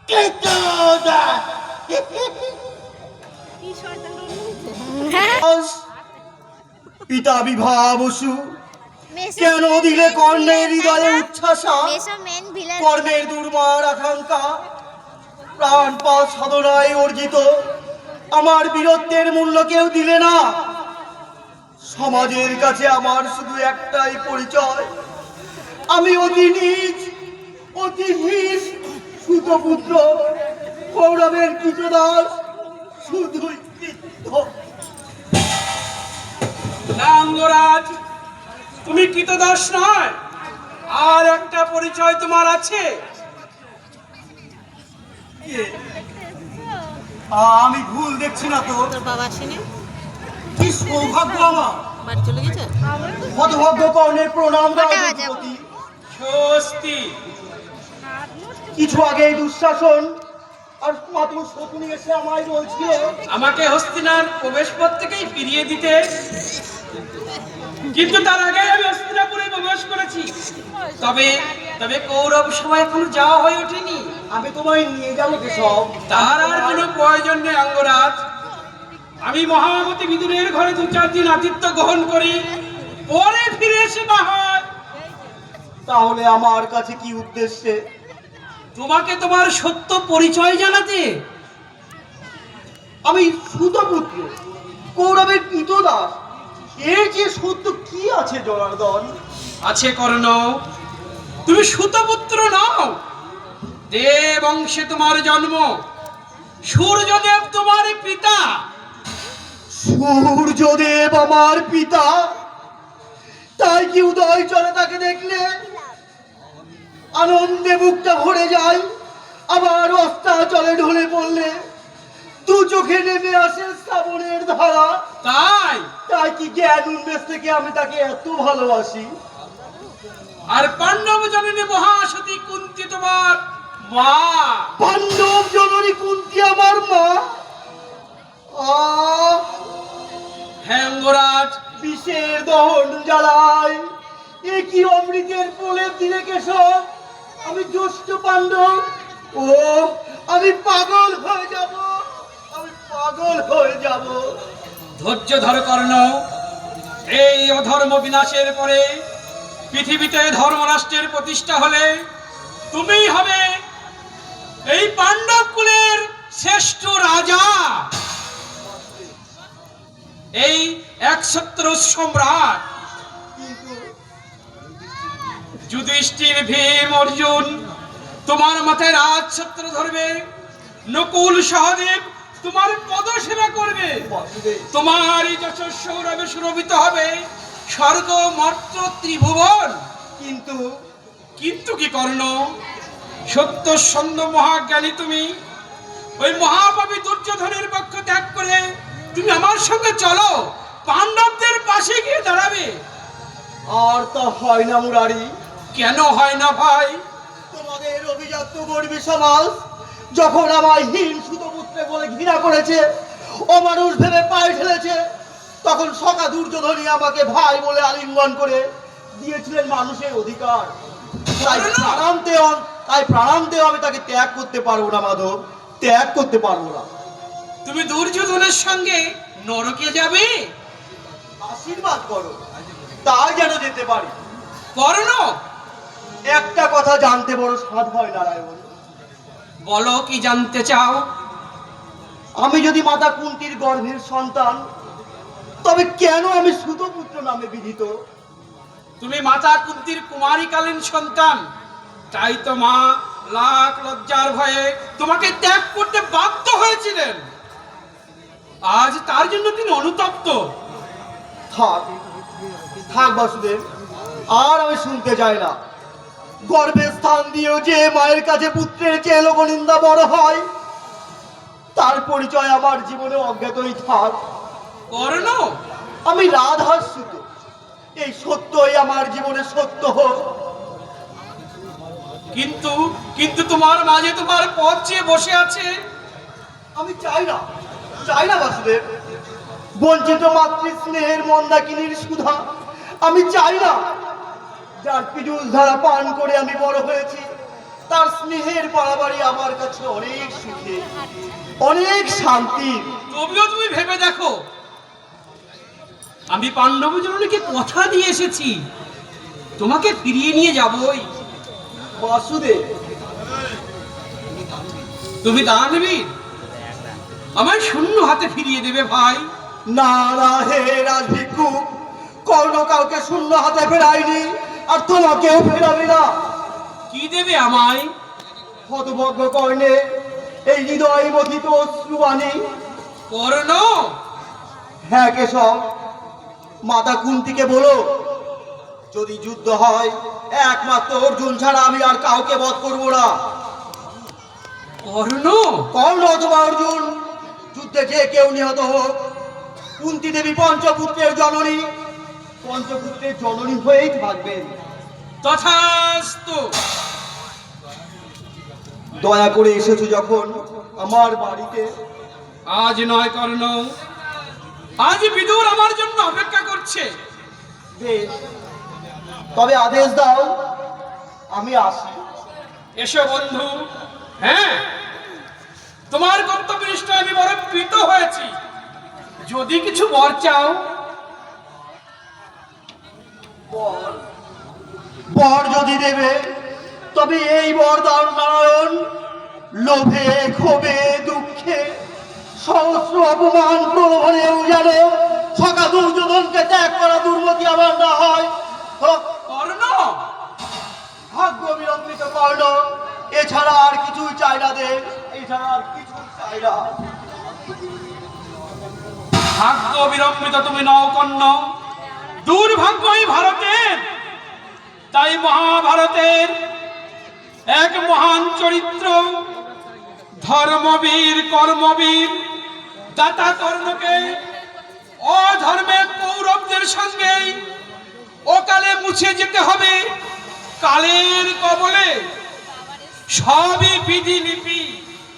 কেতোদাস। পিতা বিভা বসু কেন দিলে কর্ণের হৃদয়ে উচ্ছ্বাসা, কর্ণের দুর্বার আকাঙ্ক্ষা প্রাণপাত সাধনায় অর্জিত আমার বীরত্বের মূল্য কেউ দিলে না। সমাজের কাছে আমার শুধু একটাই পরিচয়, আমি অতি নীচ, অতি হীন সুতপুত্র, কৌরবের কৃতদাস, শুধুই কৃত্য। না অঙ্গরাজ, তুমি কৃতদাস নয়, আর একটা পরিচয় তোমার আছে। আমি ভুল দেখছি না তো? তোর বাবা আসেনি? কি সৌভাগ্য আমার! বাড়ি চলে গেছে? হতভাগ্য কর্ণের প্রণাম রাজপ্রতি। স্বস্তি। কিছু আগে দুঃশাসন আর মাত্র শকুনি এসে আমায় বলছিল আমাকে হস্তিনার প্রবেশ পথ থেকেই ফিরিয়ে দিতে, কিন্তু তার আগে আমি হস্তিনাপুরে প্রবেশ করেছি। তবে তবে কৌরব সভা এখনো যাওয়া হয়ে ওঠেনি। আমি তোমায় নিয়ে যাবো কেশব। তার আর কোনো প্রয়োজন নেই অঙ্গরাজ। আমি মহামতি বিদুরের ঘরে 2-4 দিন আতিথ্য গ্রহণ করি, পরে ফিরে এসে না হয়। তাহলে আমার কাছে কি উদ্দেশ্যে? তোমাকে তোমার সত্য পরিচয় জানাতে। আমি সুতপুত্র, কৌরবের কৃতদাস। এর যে সত্য কি আছে জনার্দন? আছে কর্ণ, তুমি সুতপুত্র নও। দেব বংশে তোমার জন্ম, সূর্যদেব তোমার পিতা। সূর্যদেব আমার পিতা, তাই কি উদয় চলে তাকে দেখলে আনন্দে বুকটা ভরে যায়, আবার অস্তাচলে ঢলে পড়লে দু চোখে নেমে আসে শ্রাবণের ধারা। তাই তাই কি জ্ঞান উন্মেষ থেকে আমি তাকে এত ভালোবাসি। আর পাণ্ডব জননী মহাসতী কুন্তী তোমার মা। পাণ্ডব জননী কুন্তী আমার মা? হ্যাঁ অঙ্গরাজ, বিষের দহন জ্বালায় এ কি অমৃতের প্রলেপ দিলে কেশব? আমি জ্যেষ্ঠ পাণ্ডব, ও আমি পাগল হয়ে যাব, আমি পাগল হয়ে যাব। ধৈর্য ধর কর্ণ। এই অধর্ম বিনাশের পরে পৃথিবীতে ধর্মরাষ্ট্রের প্রতিষ্ঠা হলে তুমিই হবে এই পাণ্ডব কুলের শ্রেষ্ঠ রাজা, এই একছত্র সম্রাট। যুধিষ্ঠির, ভীম, অর্জুন তোমার মাথায় রাজছত্র ধরবে, নকুল, সহদেব তোমার পদসেবা করবে, তোমার এই যশস্ব সৌরভে সুরভিত হবে স্বর্গ মর্ত্য ত্রিভুবন। কিন্তু কিন্তু কি কর্ণ, সত্য সন্দ মহাজ্ঞানী তুমি, ওই মহাপাপী দুর্যোধনের পক্ষ ত্যাগ করে তুমি আমার সঙ্গে চলো, পাণ্ডবদের পাশে গিয়ে দাঁড়াবে। আর তা হয় না মুরারি। কেন হয় না ভাই? তোমাদের অভিজাত গর্বী সমাজ যখন আমায় হীন সুতপুত্রে বলে ঘৃণা করেছে, অমানুষ ভেবে পায়ে ঠেলেছে, তখন সকা দুর্যোধনই আমাকে ভাই বলে আলিঙ্গন করে দিয়েছিলেন মানুষের অধিকার। তাই প্রাণান্তেও আমি তাকে ত্যাগ করতে পারবো না মাধব, ত্যাগ করতে পারবো না। তুমি দুর্যোধনের সঙ্গে নরকে যাবে? আশীর্বাদ করো, তাই যেন যেতে পারি। কর্ণ, একটা কথা জানতে বড় সাধ হয় নারায়ণ। বলো কি জানতে চাও? আমি যদি মাতা কুন্তির গর্ভের সন্তান, তবে কেন আমি সুতপুত্র নামে বিদিত? তুমি মাতা কুন্তির কুমারীকালীন সন্তান, তাই তো মা লাখ লজ্জার ভয়ে তোমাকে ত্যাগ করতে বাধ্য হয়েছিলেন। আজ তার জন্য তিনি অনুতপ্ত। থাক থাক বাসুদেব, আর আমি শুনতে চাই না। গর্ভে স্থান দিয়েও যে মায়ের কাছে পুত্রের চেয়ে লোকনিন্দা বড় হয়, তার পরিচয় আমার জীবনে অজ্ঞাতই থাক। কর্ণ, আমি রাধার সুত, এই সত্যই আমার জীবনে সত্য হোক। কিন্তু কিন্তু তোমার মাঝে তোমার পথ চেয়ে বসে আছে। আমি চাই না বাসুদেব, বঞ্চিত মাতৃ স্নেহের মন্দাকিনীর সুধা আমি চাই না। যার পিজুল ধারা পান করে আমি বড় হয়েছি, তার স্নেহের বাড়াবাড়ি আমার কাছে অনেক সুখে, অনেক শান্তি। তবুও তুমি ভেবে দেখো, আমি পাণ্ডব জননীকে কথা দিয়ে এসেছি, তোমাকে ফিরিয়ে নিয়ে যাবই। বাসুদেব, তুমি দানবীর, আমায় শূন্য হাতে ফিরিয়ে দেবে ভাই? না না হে রাজভিক্ষু, কর্ণ কাউকে শূন্য হাতে ফেরায়নি, আর তোমাকেও ফেরাবে না। কি দেবে আমায়? হতভগ্ন কর্ণে এই হৃদয় মথিত অশ্রুবাণী। কর্ণ, হ্যাঁ কেশব, মাতা কুন্তিকে বলো, যদি যুদ্ধ হয় একমাত্র অর্জুন ছাড়া আমি আর কাউকে বধ করবো না। কর্ণ, কর্ণ অথবা অর্জুন, যুদ্ধে যে কেউ নিহত হোক, কুন্তি দেবী পঞ্চপুত্রের জননী, পঞ্চপুত্রের জননী হয়েই থাকবেন। তথাস্তু। দয়া করে এসেছো যখন আমার বাড়িতে। আজ নয় কর্ণ, আজ বিদুর আমার জন্য অপেক্ষা করছে। বেশ, তবে আদেশ দাও, আমি আসি। এসো বন্ধু। হ্যাঁ, তোমার কর্তব্য নিষ্ঠায় আমি বড় প্রীত হয়েছি। যদি কিছু বর চাও। বর যদি দেবে, তবে এই বর দাও নারায়ণ, লোভে ক্ষোভে দুঃখে সহস্র অপমান প্রলোভনেও যেন সকা দুর্যোধনকে ত্যাগ করা দুর্মতি আমার না হয়। কর্ণ, ভাগ্য বিলম্বিত কর্ণ, এছাড়া আর কিছুই চাই না দেব, এছাড়া আর কিছুই চাই না। ভাগ্য বিলম্বিত তুমি নও কর্ণ, দুর্ভাগ্যই ভারতের। তাই মহাভারতের এক মহান চরিত্র, ধর্মবীর কর্মবীর দাতা কর্ণকে অধর্মের কৌরবদের সঙ্গে অকালে মুছে যেতে হবে কালের কবলে। সবই বিধিলিপি।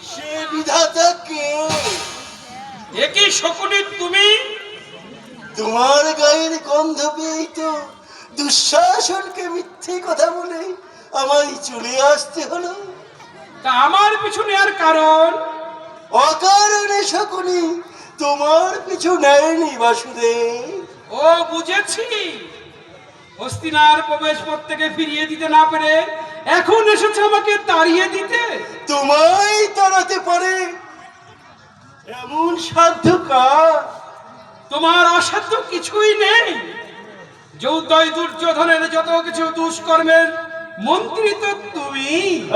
সে বিধাতা কে? একই শকুনি তুমি? তোমার গায়ের গন্ধ পেয়েই তো দুঃশাসনকে মিথ্যে কথা বলে আমায় চলে আসতে হলো। তা আমার পিছনে আর কারণ? অকারণে শকুনি তোমার পিছু নেয়নি বাসুদেব। ও বুঝেছি, হস্তিনার প্রবেশ পথ থেকে ফিরিয়ে দিতে না পেরে এখন এসেছে আমাকে তাড়িয়ে দিতে। তোমায় তাড়াতে পারে এমন সাধ্য কার? তোমার অসাধ্য কিছুই নেই। যৌদয় দুর্যোধনের যত কিছু দুষ্কর্মের মন্ত্রী তো তুমি।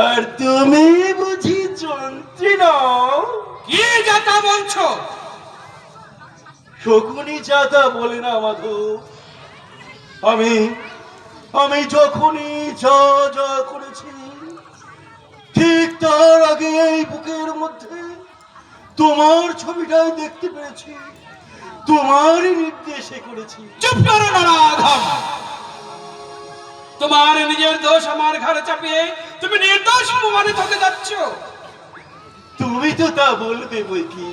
আর তুমি বুঝি যন্ত্রী নও? কি যাতা বলছো? শকুনি যাতা বলে না মাধব। আমি যখনই যা যা করেছি, ঠিক তার আগে এই বুকের মধ্যে তোমার ছবিটাই দেখতে পেয়েছি, তোমারই নির্দেশে করেছি। চুপ করো নরাধম। তোমার নিজের দোষ আমার ঘাড়ে চাপিয়ে তুমি নির্দোষ প্রমাণিত হতে যাচ্ছ। তুমি তো তা বলবে বই কি?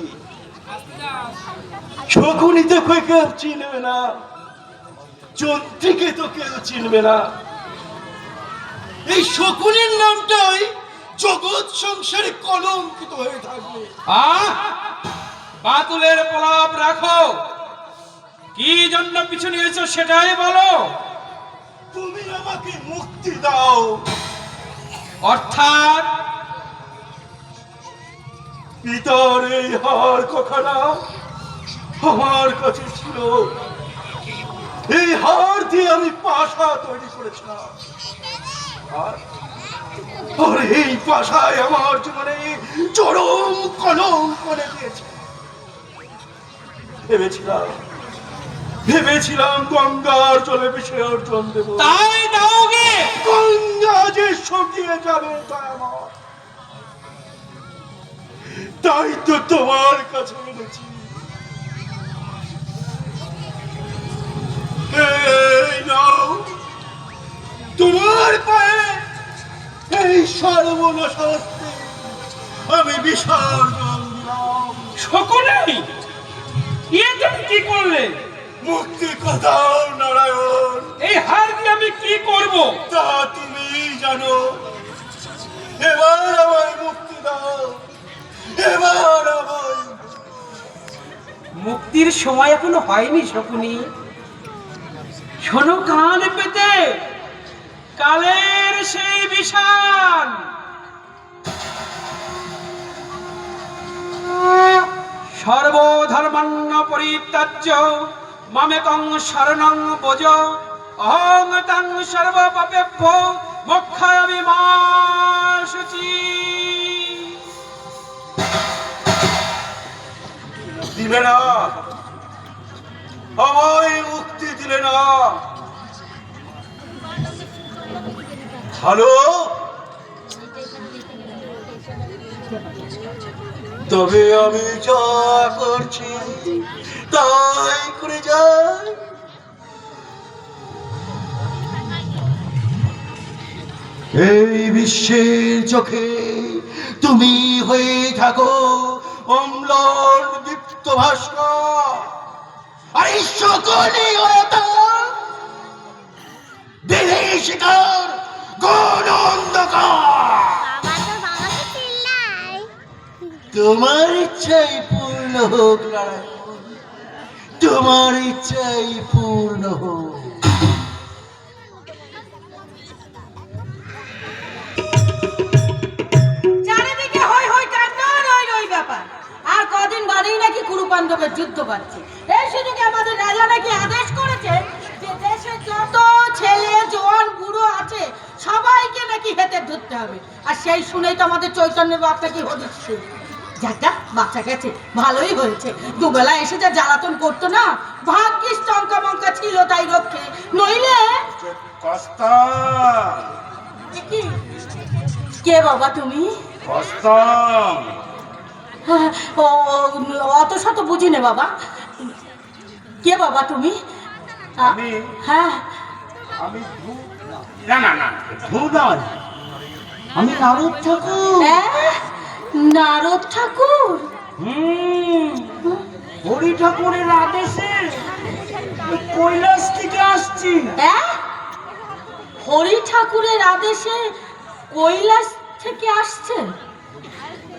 শকুনিতে কেউ চিনবে না, চন্দ্রিকে তো কেউ চিনবে না। এই শকুনির নামটাই জগৎ সংসারে কলঙ্কিত হয়ে থাকবে। বাতুলের প্রলাপ রাখো, কি জন্য পিছু নিয়েছো সেটাই বলো। তুমি আমাকে মুক্তি দাও। অর্থাৎ পিতার এই হার কখানা আমার কাছে ছিল, এই হার দিয়ে আমি পাশা তৈরি করেছিলাম, আর এই পাশায় আমার জীবনে চরম কলঙ্ক লেগেছে। ভেবেছিলাম গঙ্গার জলে বিসর্জন দেব, তাই দাওগে। গঙ্গা যে শুকিয়ে যাবে তাই আমার, তাই তো তোমার কাছে এনেছি। এই নাও, তোমার পায়ে এই সর্বনাশাস্তি আমি বিসর্জন দিলাম। শকুনি, এ তুমি কি করলে? মুক্তি কোথাও নারায়ণ, এই হার দিয়ে আমি কি করব? তা তুমি জানো। এবার আমায় মুক্তি দাও, এবার আমায়। মুক্তির সময় এখনো হয়নি শকুনি। শোনো কান পেতে, কালের সেই বিষাণ সর্বধর্মান্ন পরিত্যাজ্য মামেকং শরণং ভজ অহং তং সর্বপাপেভ্যো মোক্ষামি মা শুচি। দিলে না, আমায় মুক্তি দিলে না। ভালো, তবে আমি যা করছি তাই করে যাই। এই বিশ্বের চোখে তুমি হয়ে থাকো অম্লন দীপ্ত ভাস্কর, আর এই সকলই হয়তো দিনে শিকার কোন অন্ধকার। তোমার ইচ্ছাই পূর্ণ হোক নারায়ণ, তোমার ইচ্ছাই পূর্ণ হোক। চারিদিকে হই হই কাণ্ড, রই রই ব্যাপার। আর কদিন বাদেই নাকি কুরু পাণ্ডবের যুদ্ধ বাড়ছে। এই সুযোগে আমাদের রাজা নাকি আদেশ করেছে যে দেশে যত ছেলে জোয়ান বুড়ো আছে সবাইকে নাকি হেতে ধরতে হবে। আর সেই শুনেই তো আমাদের চৈতন্যের বাপ নাকি হদিচ্ছে। যাকটা বাচ্চা গেছে, ভালোই হয়েছে। দুবেলা এসে যা জ্বালাতন করতো না, ভাগ্যিস টঙ্কা মঙ্কা ছিল তাই রক্ষে, নইলে কস্তা কি? কে বাবা তুমি? কস্তাম ও অত শত বুঝি নে বাবা। কে বাবা তুমি? আমি? হ্যাঁ, আমি না না না ভুদান, আমি নারদ ঠাকুর। নারদ ঠাকুর? হরি ঠাকুরের আদেশে কৈলাস থেকে আসছি। হরি ঠাকুরের আদেশে কৈলাস থেকে আসছেন?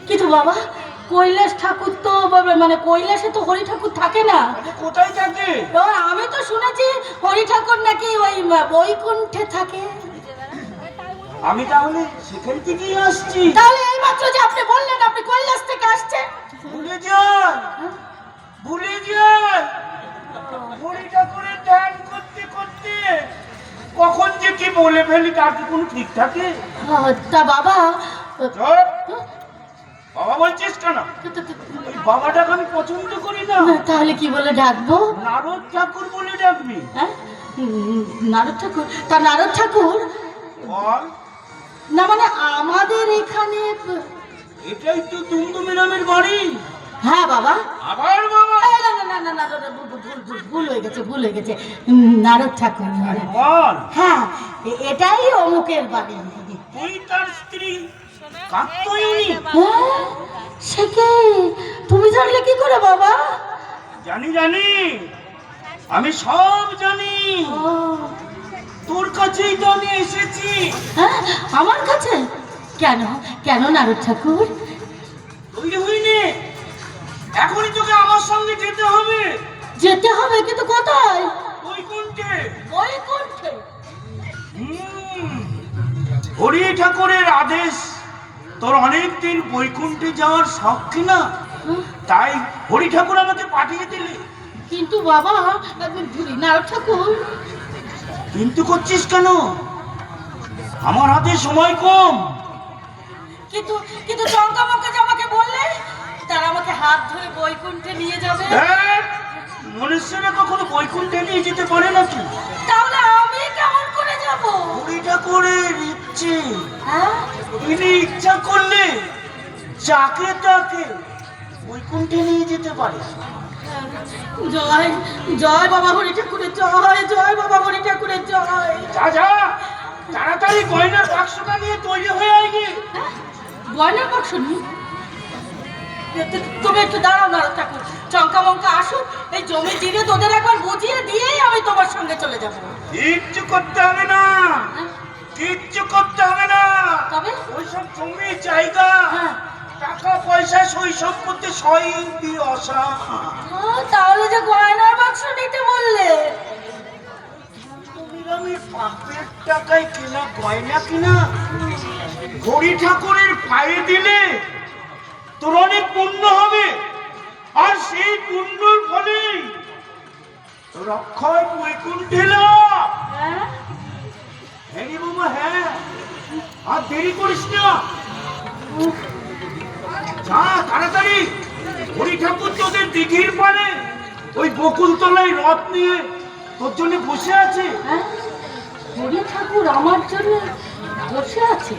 কিন্তু বাবা কৈলাস ঠাকুর তো মানে কৈলাসে তো হরি ঠাকুর থাকে না। কোথায় থাকে? আমি তো শুনেছি হরি ঠাকুর নাকি ওই বৈকুণ্ঠে থাকে। আমি তাহলে সেখান থেকেই আসছি। তাহলে এই মাত্র যে আপনি বললেন আপনি কৈলাস থেকে আসছেন। ভুলে যান, ভুলে যান। হরি ঠাকুরের ধ্যান করতে করতে কখন যে কি বলে ফেলি তার কি কোনো ঠিক থাকে? তা বাবা বাবা বলছিস কেন? ওই বাবাটাকে আমি পছন্দ করি না। তাহলে কি বলে ডাকবো? নারদ ঠাকুর বলে ডাকবি। নারদ ঠাকুর? তা নারদ ঠাকুর বল। না মানে আমাদের এখানে। এটাই তো দুমদুমি নামের বাড়ি। হ্যাঁ বাবা। আবার বাবা? না না না না না, ভুল হয়ে গেছে, ভুল হয়ে গেছে। নারদ ঠাকুর। বল। হ্যাঁ, এটাই অমুকের বাড়ি। তুই তার স্ত্রী কাত্যায়নী? সে কে? তুমি জানলে কি করে বাবা? জানি জানি, আমি সব জানি। তোর কাছেই তো আমি এসেছি। হ্যাঁ, আমার কাছে? কেন কেন নারদ ঠাকুর? তৈরি হইনি, এখনই তোকে আমার সঙ্গে যেতে হবে। যেতে হবে, কিন্তু কোথায়? বৈকুণ্ঠে। বৈকুণ্ঠে? হরি ঠাকুরের আদেশ, তোর অনেক দিন বৈকুণ্ঠে যাওয়ার শখ কিনা, তাই হরি ঠাকুর আমাকে পাঠিয়ে দিলে। কিন্তু বাবা, নারদ ঠাকুর। কিন্তু করছিস কেন? আমার হাতে সময় কম। কিন্তু কিন্তু চঙ্কামকে যে আমাকে বললে তারা আমাকে হাত ধরে বৈকুণ্ঠে নিয়ে যাবে। মনুষ্যরা কখনো বৈকুণ্ঠে নিয়ে যেতে পারে নাকি? তাহলে আমি কেমন করে যাব? হরি ঠাকুরের ইচ্ছে, হ্যাঁ, তিনি ইচ্ছা করলে যাকে তাকে বৈকুণ্ঠে নিয়ে যেতে পারে। জয় জয় বাবা হরি ঠাকুরের জয়, জয় বাবা হরি ঠাকুরের জয়। যা যা, তাড়াতাড়ি গয়নার বাক্সটা নিয়ে তৈরি হয়ে আইনি। গয়নার বাক্স নিয়ে? তুমি একটু দাঁড়াও নারদ ঠাকুর, চঙ্কামঙ্কা আসুক, এই জমি জিরে তোদের একবার বুঝিয়ে দিয়েই আমি তোমার সঙ্গে চলে যাব। কিচ্ছু করতে হবে না, কিচ্ছু করতে হবে না। তবে ওইসব জমি জায়গা, টাকা পয়সা, সই সম্পত্তি সবই অসা। তাহলে যে গয়নার বাক্স নিতে বললে, আমি পাপের টাকায় কেনা গয়না কিনা হরি ঠাকুরের পায়ে দিলে তোর অনেক পুণ্য হবে, আর সেই পুণ্যর ফলে তোর অক্ষয় বৈকুণ্ঠে লাভ। হ্যাঁ রে বাবা, হ্যাঁ। আর দেরি করিস না, যা তাড়াতাড়ি। হরি ঠাকুর তোদের দিঘির পারে ওই বকুলতলায় রথ নিয়ে তোর জন্য বসে আছে। হরি ঠাকুর আমার জন্য বসে আছে?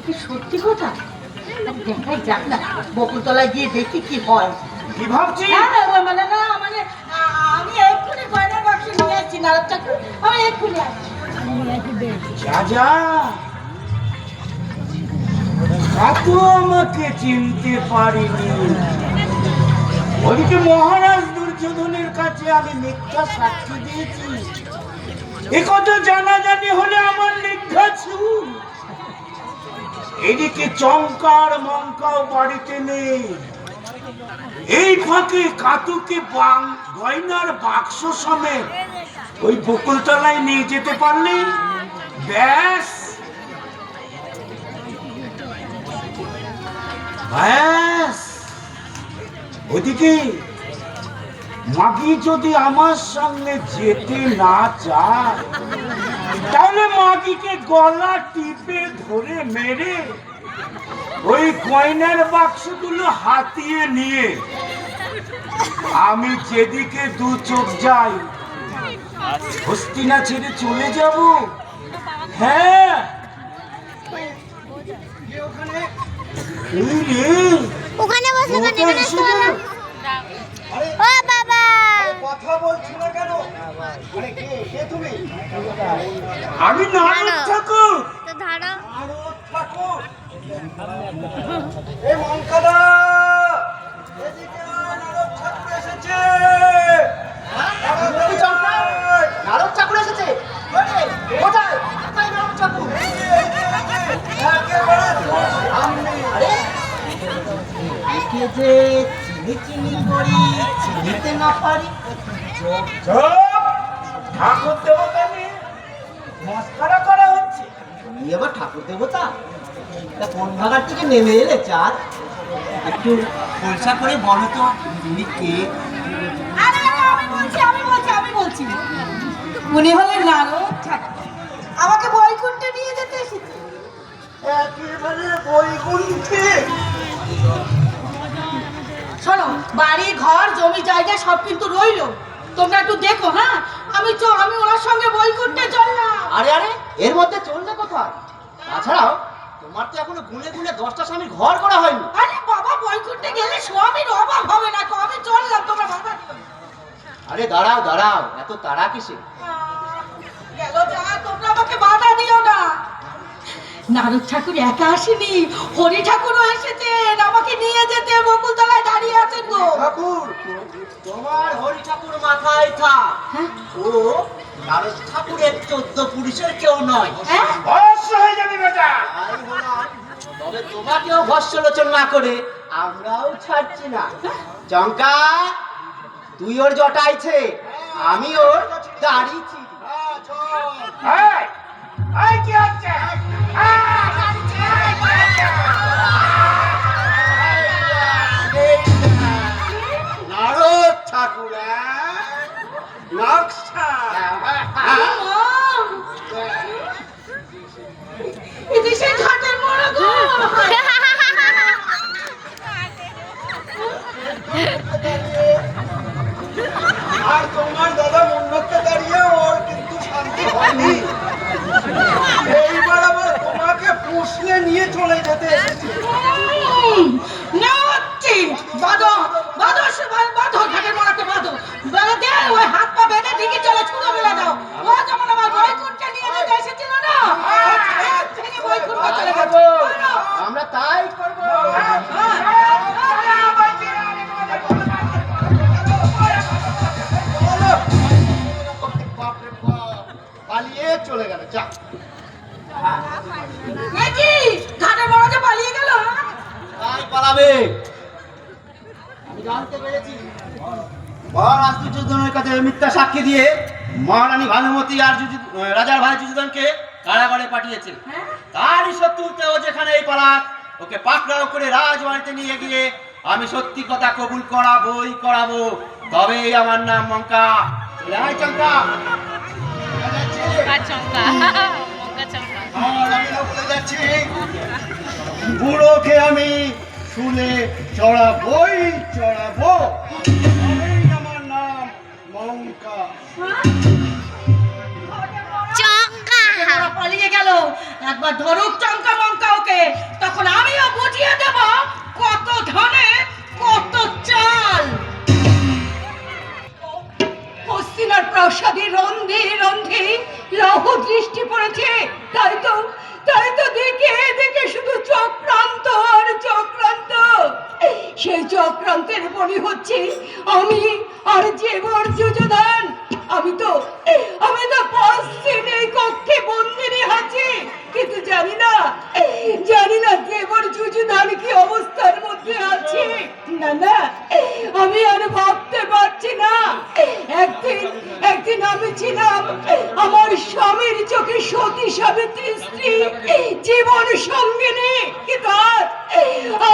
কি সত্যি কথা? দেখাই যাক না, বকুলতলায় গিয়ে দেখি কি হয়। কি ভাবছিস? মানে না, মানে আমি এক্ষুনি গয়নার বাক্স নিয়ে আসছি নারদ ঠাকুর, আমি এক্ষুনি আসছি। যা যা, এত আমাকে চিনতে পারিনি। ওদিকে মহারাজ দুর্যোধনের কাছে আমি মিথ্যা সাক্ষী দিয়েছি, একথা জানাজানি হলে আমার নিঘা ছুঁ। এদিকে চঙ্কার মঙ্কাও বাড়িতে নেই, এই ফাঁকে কাতুকে গয়নার বাক্স সমেত ওই বকুলতলায় নিয়ে যেতে পারলে ব্যাস ব্যাস। ওদিকে মাগি যদি আমার সঙ্গে যেতে না চায়, তাহলে মাগিকে গলা টিপে ধরে মেরে ওই গয়নার বাক্সগুলো হাতিয়ে নিয়ে আমি যেদিকে দু চোখ যাই হস্তিনা ছেড়ে চলে যাব। হ্যাঁ, ওখানে বসে ও বাবা, কথা বলছি না কেন? আরে কে তুমি? আমি নারদ ঠাকুর। তো ধরো। নারদ ঠাকুর? এই মঙ্কাদা, এদিকে আয়, নারদ ঠাকুর এসেছে। নারদ ঠাকুর এসেছে? কোথায় কোথায় নারদ ঠাকুর? একেবারে সামনে। আরে একে যে চিনি করি, চিনিতে না পারি। ঠাকুর দেবতা নিয়ে মস্করা করা হচ্ছে। তুমি আবার ঠাকুর দেবতা? তা কোন ভাগার থেকে নেমে এলে চাঁদ? একটু খোলসা করে বলো তো তুমি কে? আরে আমি বলছি উনি হলেন নারদ ঠাকুর, আমাকে বৈকুণ্ঠে নিয়ে যেতে এসেছে। একেবারে বৈকুণ্ঠে? শোনো, বাড়ি ঘর জমি জায়গা সব কিন্তু রইলো, তোমরা একটু দেখো। হ্যাঁ, আমি ওনার সঙ্গে বৈকুণ্ঠে চললাম। আরে আরে, এর মধ্যে চললে কোথায়? তাছাড়াও তোমার তো এখনো গুনে গুনে 10টা স্বামীর ঘর করা হয়নি। আরে বাবা, বৈকুণ্ঠে গেলে স্বামীর অভাব হবে না, আমি চললাম, তোমরা বাবা। আরে দাঁড়াও দাঁড়াও, এত তাড়া কিসে? গেল যা, তোমরা আমাকে বাধা দিও না। নারদ ঠাকুর একা আসেনি, হরি ঠাকুরও এসেছেন, আমাকে কি নিয়ে যেতে বকুলতলায় দাঁড়িয়ে আছেন গো? ঠাকুর, তোমার হরি ঠাকুর মাথায় থাক। ও নারদ ঠাকুরের 14 পুরুষের কেউ নয়। ভস্ম হয়ে যাবে বেটা। তাই হলাম। তবে তোমাকেও ভস্মলোচন না করে আমরাও ছাড়ছি না। চঙ্কা, তুই ওর জটাইছে, আমি ওর দাঁড়িয়েছি। এই, এই কি হচ্ছে? নারদ ঠাকুর নকশা। এটি সেই ঘাটের বড় গো। আর তোমার দাদা মুন্নতে দাঁড়িয়ে ওর কিন্তু শান্তি হয়নি। এইবার আবার তোমাকে পুষলে নিয়ে চলে যেতে এসেছে। নাচছি বাদো বাদো বাদো ঘাটের বড়কে বাদো বাদো দে ওই হাত পা বেঁধে দিকে চলে ছুড়ে মেলে দাও। ও যেমন আমার বৈকুণ্ঠে নিয়ে যেতে এসেছিল না, থেকে বৈকুণ্ঠে চলে গেছে। আমরা তাই করবো। বাপরে বাপ, পালিয়ে চলে গেল। যা, নাকি ঘাটের বড় যে পালিয়ে গেল? তাই পালাবে। আমি জানতে পেরেছি মহারাজ দুর্যোধনের কাছে মিথ্যা সাক্ষী দিয়ে মহারানী ভানুমতি আর রাজার ভাই যুযুধনকে কারাগারে পাঠিয়েছে। তারই শত্রুতে ও যেখানে এই পালাক, ওকে পাকড়াও করে রাজবাড়িতে নিয়ে গিয়ে আমি সত্যি কথা কবুল করাবো। তবেই আমার নাম মঙ্কা। চঙ্কা, চমকা মঙ্কা চমকা। আর আমি বলে যাচ্ছি, বুড়োকে আমি শুনে চড়াবই চড়াবো। তবেই আমার নাম মঙ্কা। ওরা পালিয়ে গেল। একবার ধরুক চমকা মঙ্কা ওকে, তখন আমিও বুঝিয়ে দেব কত ধনে কত চাল। হস্তিনার প্রাসাদে রন্ধে রন্ধে লহ দৃষ্টি পড়েছে। তাই তো দেখে দেখে শুধু চক্রান্ত আর চক্রান্ত। সেই চক্রান্তের বলি হচ্ছে আমি আর জীবন যুযুধন। আমি তো পশ্চিম এই কক্ষে বন্দিনী আছি, কিন্তু জানি না দেবর যুযুধন কি অবস্থার মধ্যে আছে। না আমি আর ভাবতে পারছি না। একদিন আমি ছিলাম আমার স্বামীর চোখে সতী সাবিত্রী স্ত্রী, জীবন সঙ্গিনী, কিন্তু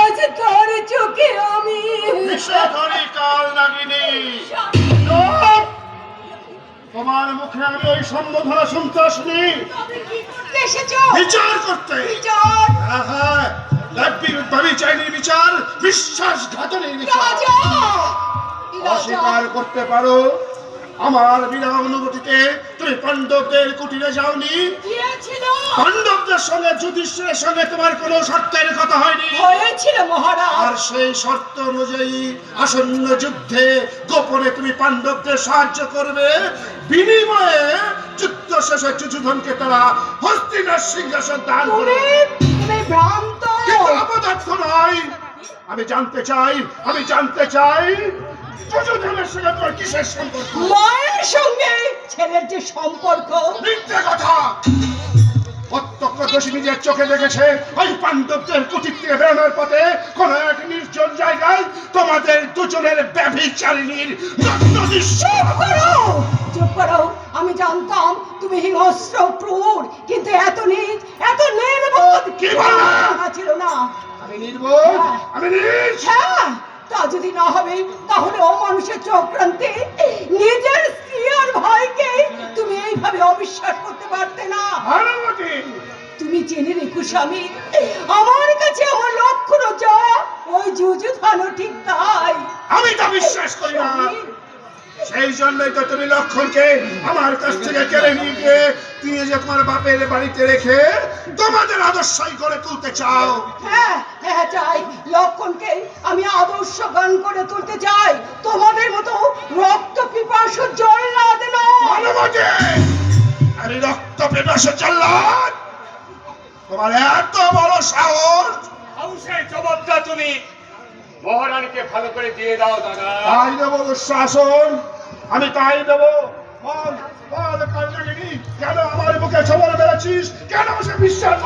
আজ তার চোখে আমি বিষধরী কাল নাগিনী। তোমার মুখে আমি ওই সম্বোধনা শুনতে আসিনি, তবে কি করতে এসেছো? বিচার করতে। বিচার? হ্যাঁ, ভাবি চাইনি বিচার, বিশ্বাসঘাতনীর বিচার। রাজা! অস্বীকার করতে পারো আমার বিনা অনুমতিতে তুমি পাণ্ডবদের কুটিরে যাওনি? গিয়েছিল। পাণ্ডবদের সঙ্গে যুধিষ্ঠিরের সঙ্গে তোমার কোনো শর্তের কথা হয়নি? হয়েছিল মহারাজ। আর সেই শর্ত অনুযায়ী আসন্ন যুদ্ধে গোপনে তুমি পাণ্ডবদের সাহায্য করবে, বিনিময়ে যুদ্ধ শেষে যুযুধনকে তারা হস্তিনার সিংহাসন দান করবে। তুমি ভ্রান্ত। কিন্তু অপদার্থ নয়। আমি জানতে চাই যুযুধনের সঙ্গে তোমার কিসের সম্পর্ক? মায়ের সঙ্গে ছেলের যে সম্পর্ক। মিথ্যে কথা। প্রত্যক্ষদর্শী নিজের চোখে দেখেছে ওই পাণ্ডবদের কুটির থেকে বেরোনোর পথে কোন এক নির্জন জায়গায় তোমাদের দুজনের ব্যভিচারিণীর নগ্ন দৃশ্য। চুপ করো। আমি জানতাম তুমি হিংস্র ক্রূর, কিন্তু এত নীচ এত নির্বোধ কি বললে? ছিল না। আমি নির্বোধ, আমি নীচ। হ্যাঁ, তা যদি না হবে তাহলে অমানুষের চক্রান্তে নিজের স্ত্রী আর ভাইকে তুমি এইভাবে অবিশ্বাস করতে পারতে না। ভানুমতি, তুমি জেনে রেখো স্বামী, আমার কাছে আমার লক্ষণ যা, ওই যুযুধনও ঠিক তাই। আমি তা বিশ্বাস করি না। সেই জন্যই তো তুমি লক্ষণকে আমার কাছ থেকে কেড়ে নিয়ে গিয়ে তুমি যে তোমার বাপের বাড়িতে রেখে তোমাদের আদর্শই করে তুলতে চাও। হ্যাঁ হ্যাঁ চাই। লক্ষণকে আমি আদর্শ গান করে তুলতে চাই, তোমাদের মতো রক্ত পিপাসু জল্লাদ নয়। ভানুমতি, আমি রক্ত পিপাসু জল্লাদ? তোমার এত বড় সাহস! হাউসের জবাবটা তুমি মহারানীকে ভালো করে দিয়ে দাও দাদা। তাই দেবো দুঃশাসন, আমি তাই দেবো। বল বল কালনাগিনী, কেন আমার মুখে খবর বেড়েছিস? কেন সে বিশ্বাস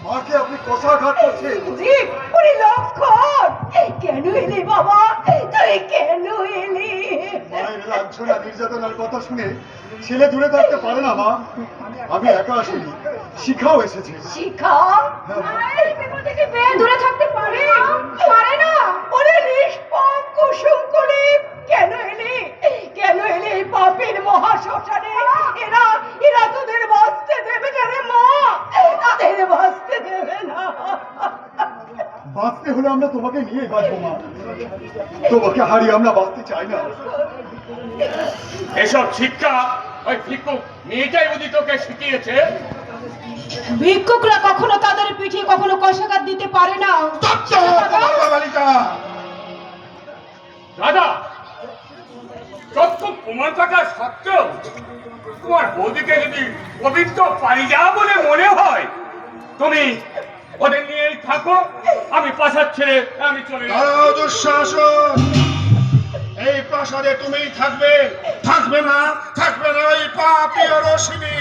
মাকে আপনি কষাঘাত করছেন? জি, ওরে লক্ষণ, কেন এলি বাবা? তুই কেন এলি? মায়ের লাঞ্ছনা নির্যাতনার কথা শুনে ছেলে দূরে থাকতে পারে না মা। আমি একা আসিনি, শিখাও এসেছে। শিখা এই বিপদ থেকে মেয়ে দূরে থাকতে পারে? পারে না। ওরে নিষ্পাপ কুসুম করে কেন এলি? কেন এলি এই পাপীর মহাশ্মশানে? এরা এরা তোদের বাঁচতে দেবে না রে মা, তাদের বাঁচতে দেবে না। বাঁচতে হলে আমরা তোমাকে নিয়ে বাঁচবো মা, তোমাকে হারিয়ে আমরা বাঁচতে চাই না। এসব শিক্ষা ওই ভিক্ষুক মেয়েটাই বুঝি তোকে শিখিয়েছে? ভিক্ষুকরা কখনো তাদের পিঠে কখনো কষাঘাত দিতে পারে না। বালিকা, দাদা, তথ্য প্রমাণ থাকা সত্ত্বেও তোমার বৌদিকে যদি পবিত্র পারিজা বলে মনে হয়, তুমি ওদের নিয়েই থাকো, আমি প্রাসাদ ছেড়ে আমি চলে যাব। দাঁড়াও দুঃশাসন, এই প্রাসাদে তুমিই থাকবে। থাকবে না ওই পাপী রোশিনী।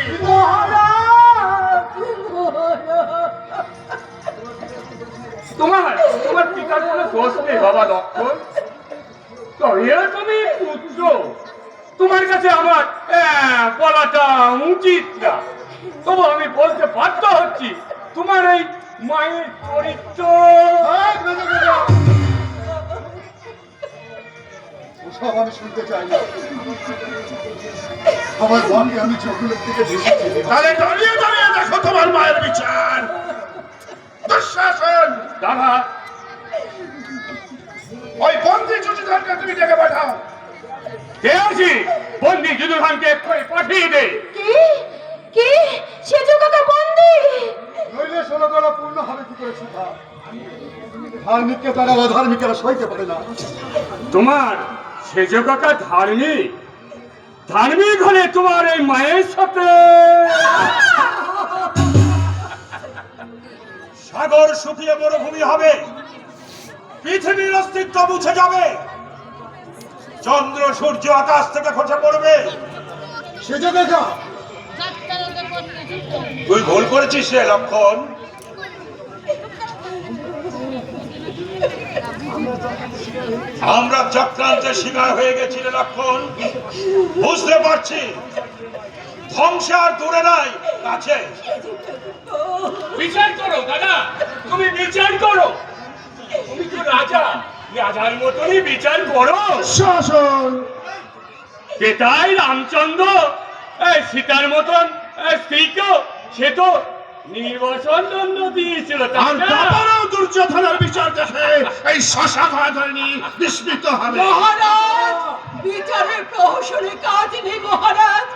তোমার তোমার পিতার কোনো দোষ নেই বাবা লক্ষণ, তবেও তুমি পুত্র, তোমার কাছে আমার বলাটা উচিত না। তবু আমি বলতে বাধ্য হচ্ছি, তোমার এই মায়ের চরিত্র। ওসব আমি শুনতে চাই না। আমার মাকে আমি চোখগুলোর থেকে দেখেছি। তাহলে দাঁড়িয়ে দাঁড়িয়ে দেখো তোমার মায়ের বিচার। দুঃশাসন, দাদা, ওই বন্দি যুযুধানকে তুমি ডেকে পাঠাও। কে আছি? বন্দি যুযুধানকে এক্ষুনি পাঠিয়ে দে। কি কি সেজো কাকা বন্দি? নইলে ষোলো করা পূর্ণ হবে কি করে শিখা? ধার্মিককে তারা অধার্মিকেরা সইতে পারে না। তোমার সেজ কাকা ধার্মিক? ধার্মিক হলে তোমার এই মায়ের সাথে সাগর শুকিয়ে মরুভূমি হবে, পৃথিবীর অস্তিত্ব মুছে যাবে, চন্দ্র সূর্য আকাশ থেকে খসে পড়বে। সেজো দেখা তুই ভুল করেছিস রে লক্ষণ। আমরা চক্রান্তের শিকার হয়ে গেছি রে লক্ষণ। বুঝতে পারছি ধ্বংস আর দূরে নাই, কাছে। বিচার করো দাদা, তুমি বিচার করো। তুমি তো রাজা, রাজার মতনই বিচার করো। শাসন, পেটাই রামচন্দ্র এই সীতার মতন স্ত্রীকেও সে তো নির্বাসন দণ্ড দিয়েছিল, তাই আর না? তারপরেও দুর্যোধনের বিচার দেখে এই শশা ধরনি বিস্মিত হবে। মহারাজ, বিচারের প্রহসনে কাজ নেই মহারাজ।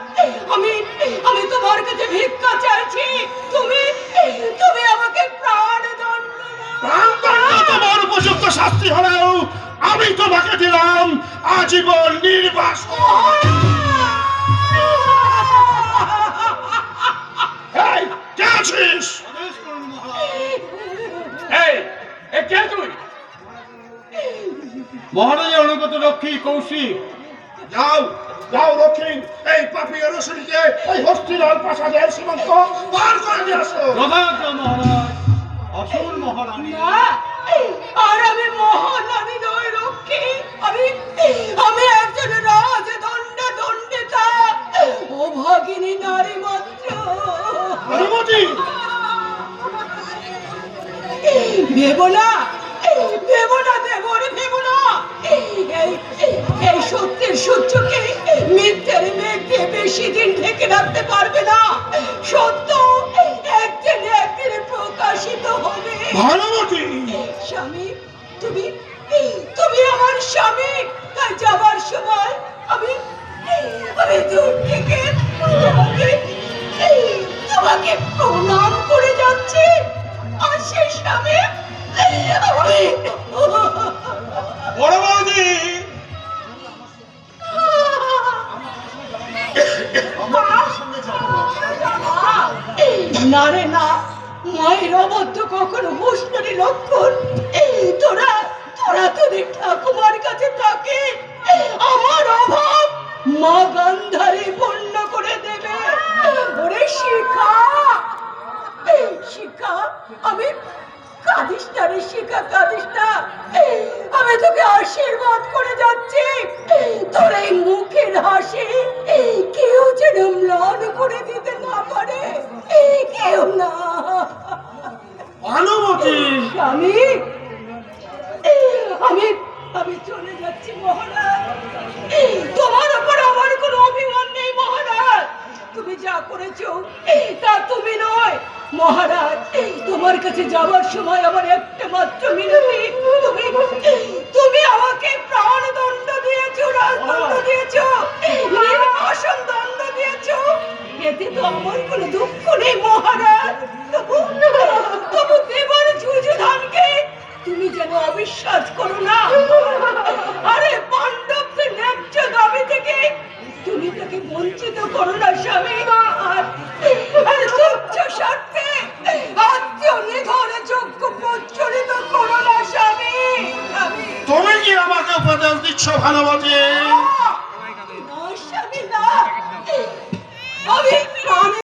আমি আমি তোমার কাছে ভিক্ষা চাইছি, তুমি তুমি আমাকে প্রাণদণ্ড দাও। প্রাণদণ্ড তোমার উপযুক্ত শাস্তি হলেও আমি তোমাকে দিলাম আজীবন নির্বাসন। এই, কে আছিস? এই এ কে তুই? মহারাজের অনুগত রক্ষী কৌশিক। যাও যাও দক্ষিণ, এই পাপী রসুলকে এই হস্তিনাল প্রাসাদের সীমান্ত পার করে দিয়ে আসো। যথাজ্ঞা মহারাজ। আসুন মহারানী। না, আর আমি মহারানী নই রক্ষী, আমি আমি একজন রাজদণ্ডিতা, অভাগিনী নারী মাত্র। অনুমতি ভেবো না দেবর, ভেবো না। এই সত্যের সূর্যকে মিথ্যের মেঘ দিয়ে বেশি দিন ঢেকে রাখতে পারবে না। সত্য একদিন প্রকাশিত হবে। ভানুমতি, স্বামী, তুমি তুমি আমার স্বামী, তাই যাবার সময় আমি আমি দূর থেকে তোমাকে প্রণাম করে যাচ্ছি। আর সেই স্বামী আমি বড় বৌদি, না রে না, মায়ের অবদ্ধ কখনো মুশকিল লক্ষণ। তোরা তোরা তোদের ঠাকুমার কাছে থাকে, আমার অভাব মা গান্ধারী পূর্ণ করে দেবে। ওরে শিখা, শিখা, আমি কাঁদিস না রে শিখা, কাঁদিস না। আমি তোকে আশীর্বাদ করে যাচ্ছি, তোর এই মুখের হাসি কেউ যেন ম্লান করে দিতে না পারে, কেউ না। ভানুমতি, স্বামী, আমি আমি চলে যাচ্ছি মহারাজ। তোমার উপর আমার কোনো অভিমান নেই মহারাজ। তুমি যা করেছো তা তুমি নয় মহারাজ। তোমার কাছে যাওয়ার সময় আমার একটা মাত্র মিনতি, তুমি তুমি আমাকে প্রাণদণ্ড দিয়েছো, রাজদণ্ড দিয়েছো, নির্বাসন দণ্ড দিয়েছো। এতে তো আমার কোনো দুঃখ নেই মহারাজ। তবু দেবার যুযুধানকে তুমি যেন অবিশ্বাস করো না। আরে পাণ্ডবদের ন্যায্য দাবি থেকে তুমি তাকে বঞ্চিত করো না স্বামী। আর তুচ্ছ স্বার্থে আত্মীয় নিধনে যোগ্য প্রচলিত করো না স্বামী। তুমি কি আমাকে উপদেশ দিচ্ছ ভানুমতি?